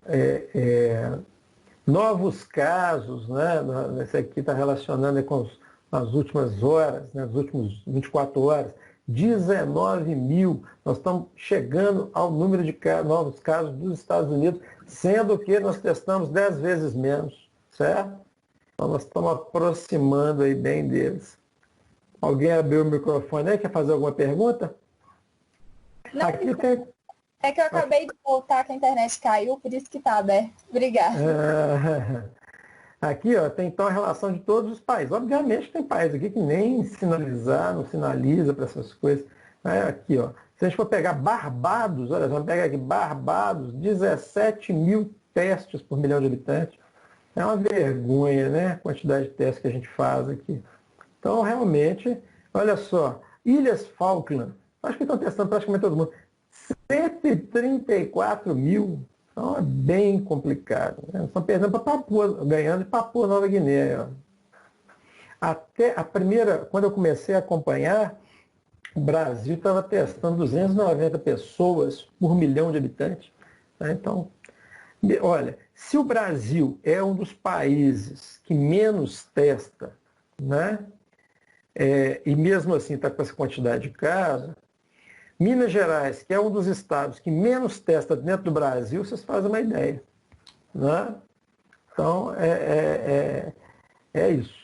novos casos, né? Esse aqui está relacionando com as últimas horas, né? As últimas 24 horas. 19 mil. Nós estamos chegando ao número de novos casos dos Estados Unidos, sendo que nós testamos 10 vezes menos, certo? Então nós estamos aproximando aí bem deles. Alguém abriu o microfone aí? Quer fazer alguma pergunta? Não, aqui tem... É que eu acabei de voltar, que a internet caiu, por isso que está aberto. Obrigada. Aqui, ó, tem então a relação de todos os países. Obviamente tem países aqui que nem sinalizar, não sinaliza para essas coisas. Aqui, ó, se a gente for pegar Barbados, olha, vamos pegar aqui Barbados, 17 mil testes por milhão de habitantes. É uma vergonha, né? A quantidade de testes que a gente faz aqui. Então, realmente, olha só, Ilhas Falkland, acho que estão testando praticamente todo mundo. 134 mil. Então é bem complicado. Né? Estão perdendo para Papua, ganhando de Papua Nova Guiné. Ó. Até a primeira, quando eu comecei a acompanhar, o Brasil estava testando 290 pessoas por milhão de habitantes. Né? Então, olha, se o Brasil é um dos países que menos testa, né? E mesmo assim está com essa quantidade de casos, Minas Gerais, que é um dos estados que menos testa dentro do Brasil, vocês fazem uma ideia. Né? Então, é isso.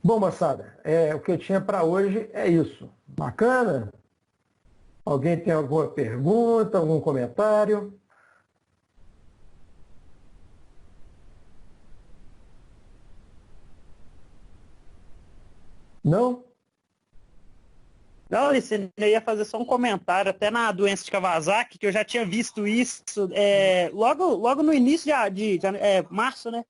Bom, moçada, o que eu tinha para hoje é isso. Bacana? Alguém tem alguma pergunta, algum comentário? Não? Não, Licínio, eu ia fazer só um comentário, até na doença de Kawasaki, que eu já tinha visto isso logo no início de março, né?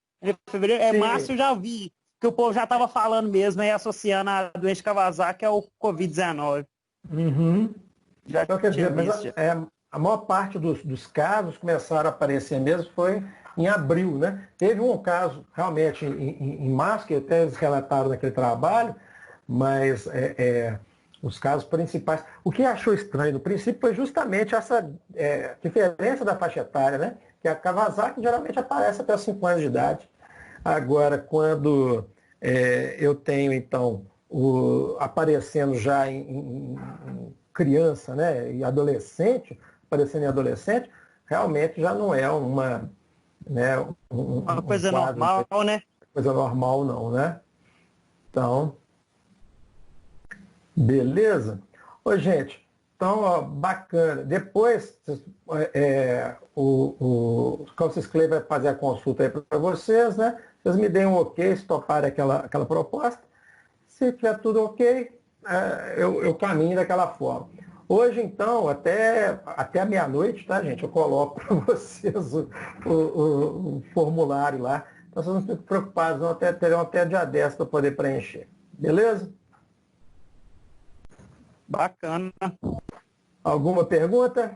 Fevereiro, março eu já vi, que o povo já estava falando mesmo, aí associando a doença de Kawasaki ao Covid-19. Uhum. Então, quer dizer, mas a maior parte dos casos começaram a aparecer mesmo foi em abril, né? Teve um caso realmente em março, que até eles relataram naquele trabalho, mas os casos principais. O que achou estranho no princípio foi justamente essa diferença da faixa etária, né? Que a Kawasaki geralmente aparece até os 5 anos de idade. Agora, quando eu tenho, então, aparecendo já em criança, né? E adolescente, aparecendo em adolescente, realmente já não é uma coisa normal, né? Coisa normal não, né? Então, beleza? Ô, gente, então, ó, bacana. Depois, o Cassius Clay vai fazer a consulta aí para vocês, né? Vocês me deem um ok, se toparem aquela proposta. Se tiver tudo ok, eu caminho daquela forma. Hoje, então, até a meia-noite, tá, gente? Eu coloco para vocês o formulário lá. Então, vocês não fiquem preocupados, não, terão até dia 10 para poder preencher. Beleza? Bacana. Alguma pergunta?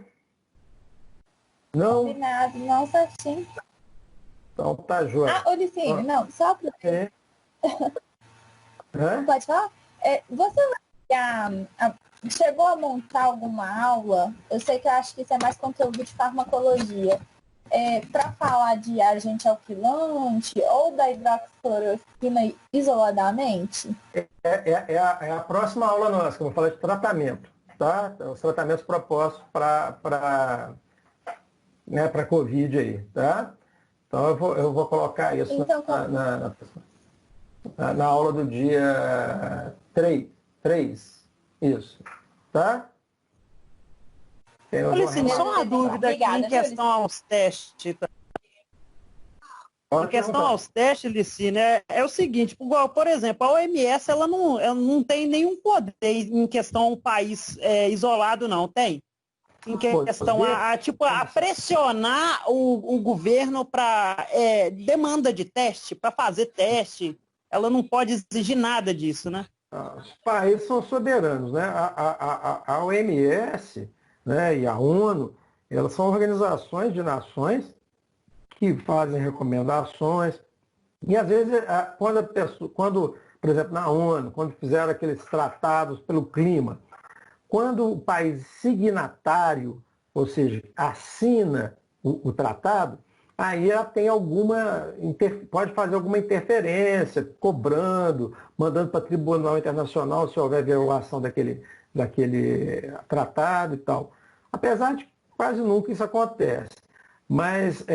Não? Combinado, não, certinho. Então, tá joia. Licínio, não, só para... Pode falar? Você chegou a montar alguma aula? Eu sei que eu acho que isso é mais conteúdo de farmacologia. para falar de agente alquilante ou da hidroxicloroquina isoladamente? É a próxima aula nossa, que eu vou falar de tratamento, tá? Os tratamentos propostos para Covid aí, tá? Então eu vou colocar isso Então, na aula do dia 3, isso, tá? Alicine, só uma dúvida aqui em questão aos testes. Em questão aos testes, Licine, é o seguinte, por exemplo, a OMS ela não tem nenhum poder em questão a um país isolado, não, tem? Em questão a pressionar o governo para demanda de teste, para fazer teste, ela não pode exigir nada disso, né? Os países são soberanos, né? A OMS, né, e a ONU, elas são organizações de nações que fazem recomendações. E às vezes, quando, por exemplo, na ONU, quando fizeram aqueles tratados pelo clima, quando o país signatário, ou seja, assina o tratado, aí ela tem pode fazer alguma interferência, cobrando, mandando para o Tribunal Internacional se houver violação daquele tratado e tal. Apesar de quase nunca isso acontece. Mas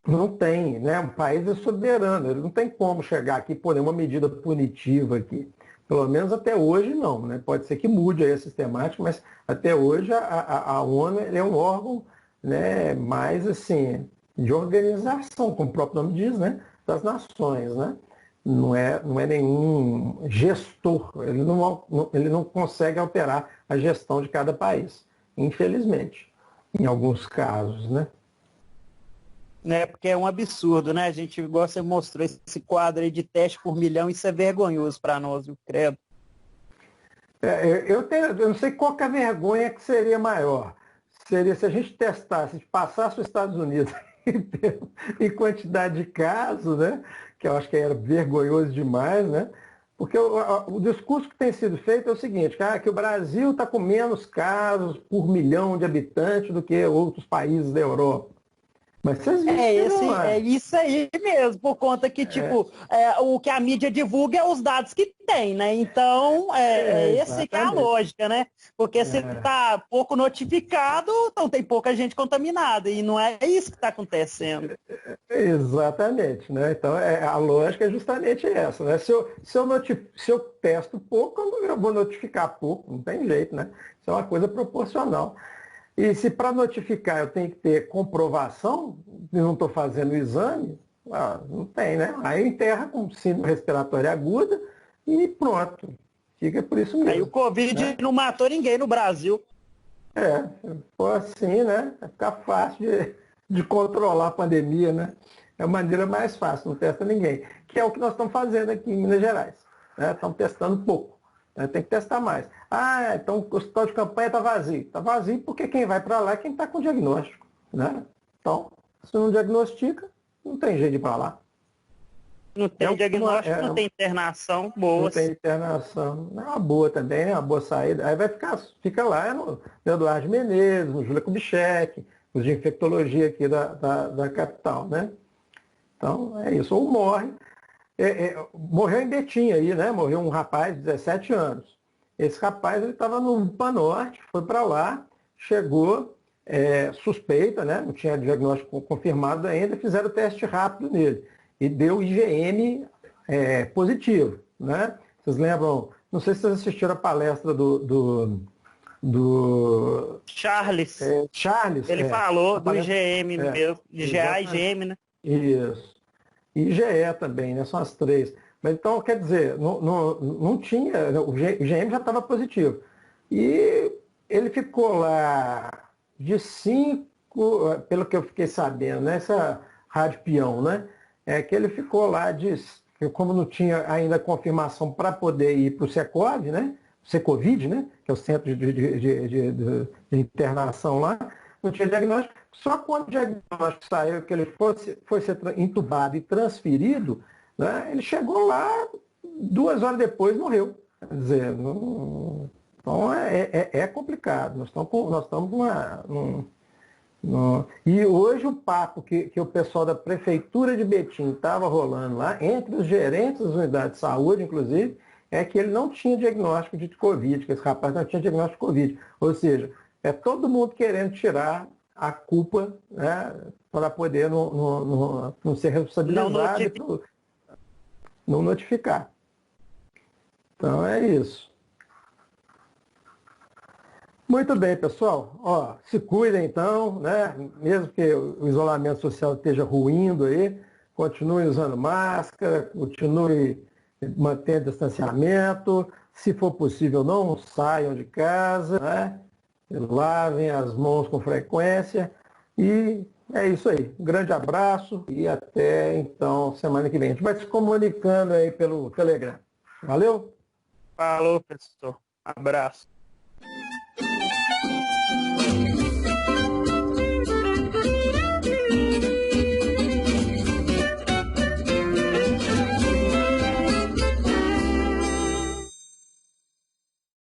não tem, né? O país é soberano, ele não tem como chegar aqui e pôr nenhuma medida punitiva aqui. Pelo menos até hoje não, né? Pode ser que mude aí a sistemática, mas até hoje a ONU é um órgão, né, mais assim, de organização, como o próprio nome diz, né, das nações, né? Não é nenhum gestor, ele não consegue alterar a gestão de cada país, infelizmente, em alguns casos, né? Porque é um absurdo, né? A gente, igual você mostrou esse quadro aí de teste por milhão, isso é vergonhoso para nós, viu, credo. Eu não sei qual que é a vergonha que seria maior. Seria se a gente testasse, se passasse os Estados Unidos em quantidade de casos, né? Que eu acho que era vergonhoso demais, né? Porque o discurso que tem sido feito é o seguinte, que o Brasil está com menos casos por milhão de habitantes do que outros países da Europa. Mas vocês viram, é isso aí mesmo, por conta que, o que a mídia divulga é os dados que tem, né? Então, esse que é a lógica, né? Porque se está pouco notificado, então tem pouca gente contaminada, e não é isso que está acontecendo. Exatamente, né? Então, a lógica é justamente essa, né? Se eu testo pouco, eu vou notificar pouco, não tem jeito, né? Isso é uma coisa proporcional. E se para notificar eu tenho que ter comprovação, e não estou fazendo o exame, não tem, né? Aí enterra com síndrome respiratória aguda e pronto. Fica por isso mesmo. Aí o Covid, né, não matou ninguém no Brasil. Se for assim, né? Vai ficar fácil de controlar a pandemia, né? É a maneira mais fácil, não testa ninguém. Que é o que nós estamos fazendo aqui em Minas Gerais. Né? Estamos testando pouco. Tem que testar mais. Então o hospital de campanha está vazio. Está vazio porque quem vai para lá é quem está com diagnóstico. Né? Então, se não diagnostica, não tem jeito de ir para lá. Não tem diagnóstico, não tem internação boa. Não tem internação. É uma boa também, né? Uma boa saída. Aí fica lá no Eduardo Menezes, no Júlia Kubitschek, os de infectologia aqui da capital. Né? Então, é isso. Ou morre. Morreu em Betim aí, né? Morreu um rapaz de 17 anos. Esse rapaz ele estava no Panorte, foi para lá, chegou, suspeita, né? Não tinha diagnóstico confirmado ainda, fizeram o teste rápido nele. E deu IgM positivo. Né? Vocês lembram, não sei se vocês assistiram a palestra do Charles. Charles. Ele falou do IgM mesmo, de IgA e IgM, né? Isso. E IgE também, né? São as três. Mas então, quer dizer, não tinha, o IgM já estava positivo. E ele ficou lá de 5, pelo que eu fiquei sabendo, nessa Rádio Peão, né? Que ele ficou lá como não tinha ainda confirmação para poder ir para o Secov, né? Secovid, né? Que é o centro de internação lá, não tinha diagnóstico. Só quando o diagnóstico saiu que ele foi ser entubado e transferido, né, ele chegou lá, 2 horas depois morreu. Quer dizer, então é complicado. Nós estamos E hoje o papo que o pessoal da Prefeitura de Betim estava rolando lá, entre os gerentes das unidades de saúde, inclusive, é que ele não tinha diagnóstico de Covid, que esse rapaz não tinha diagnóstico de Covid. Ou seja, é todo mundo querendo tirar a culpa, né, para poder não ser responsabilizado e não notificar. Então é isso. Muito bem, pessoal. Ó, se cuidem então, né? Mesmo que o isolamento social esteja ruindo aí, continue usando máscara, continue mantendo distanciamento. Se for possível, não saiam de casa, né? Lavem as mãos com frequência. E é isso aí. Um grande abraço e até então semana que vem. A gente vai se comunicando aí pelo Telegram. Valeu? Falou, professor. Abraço.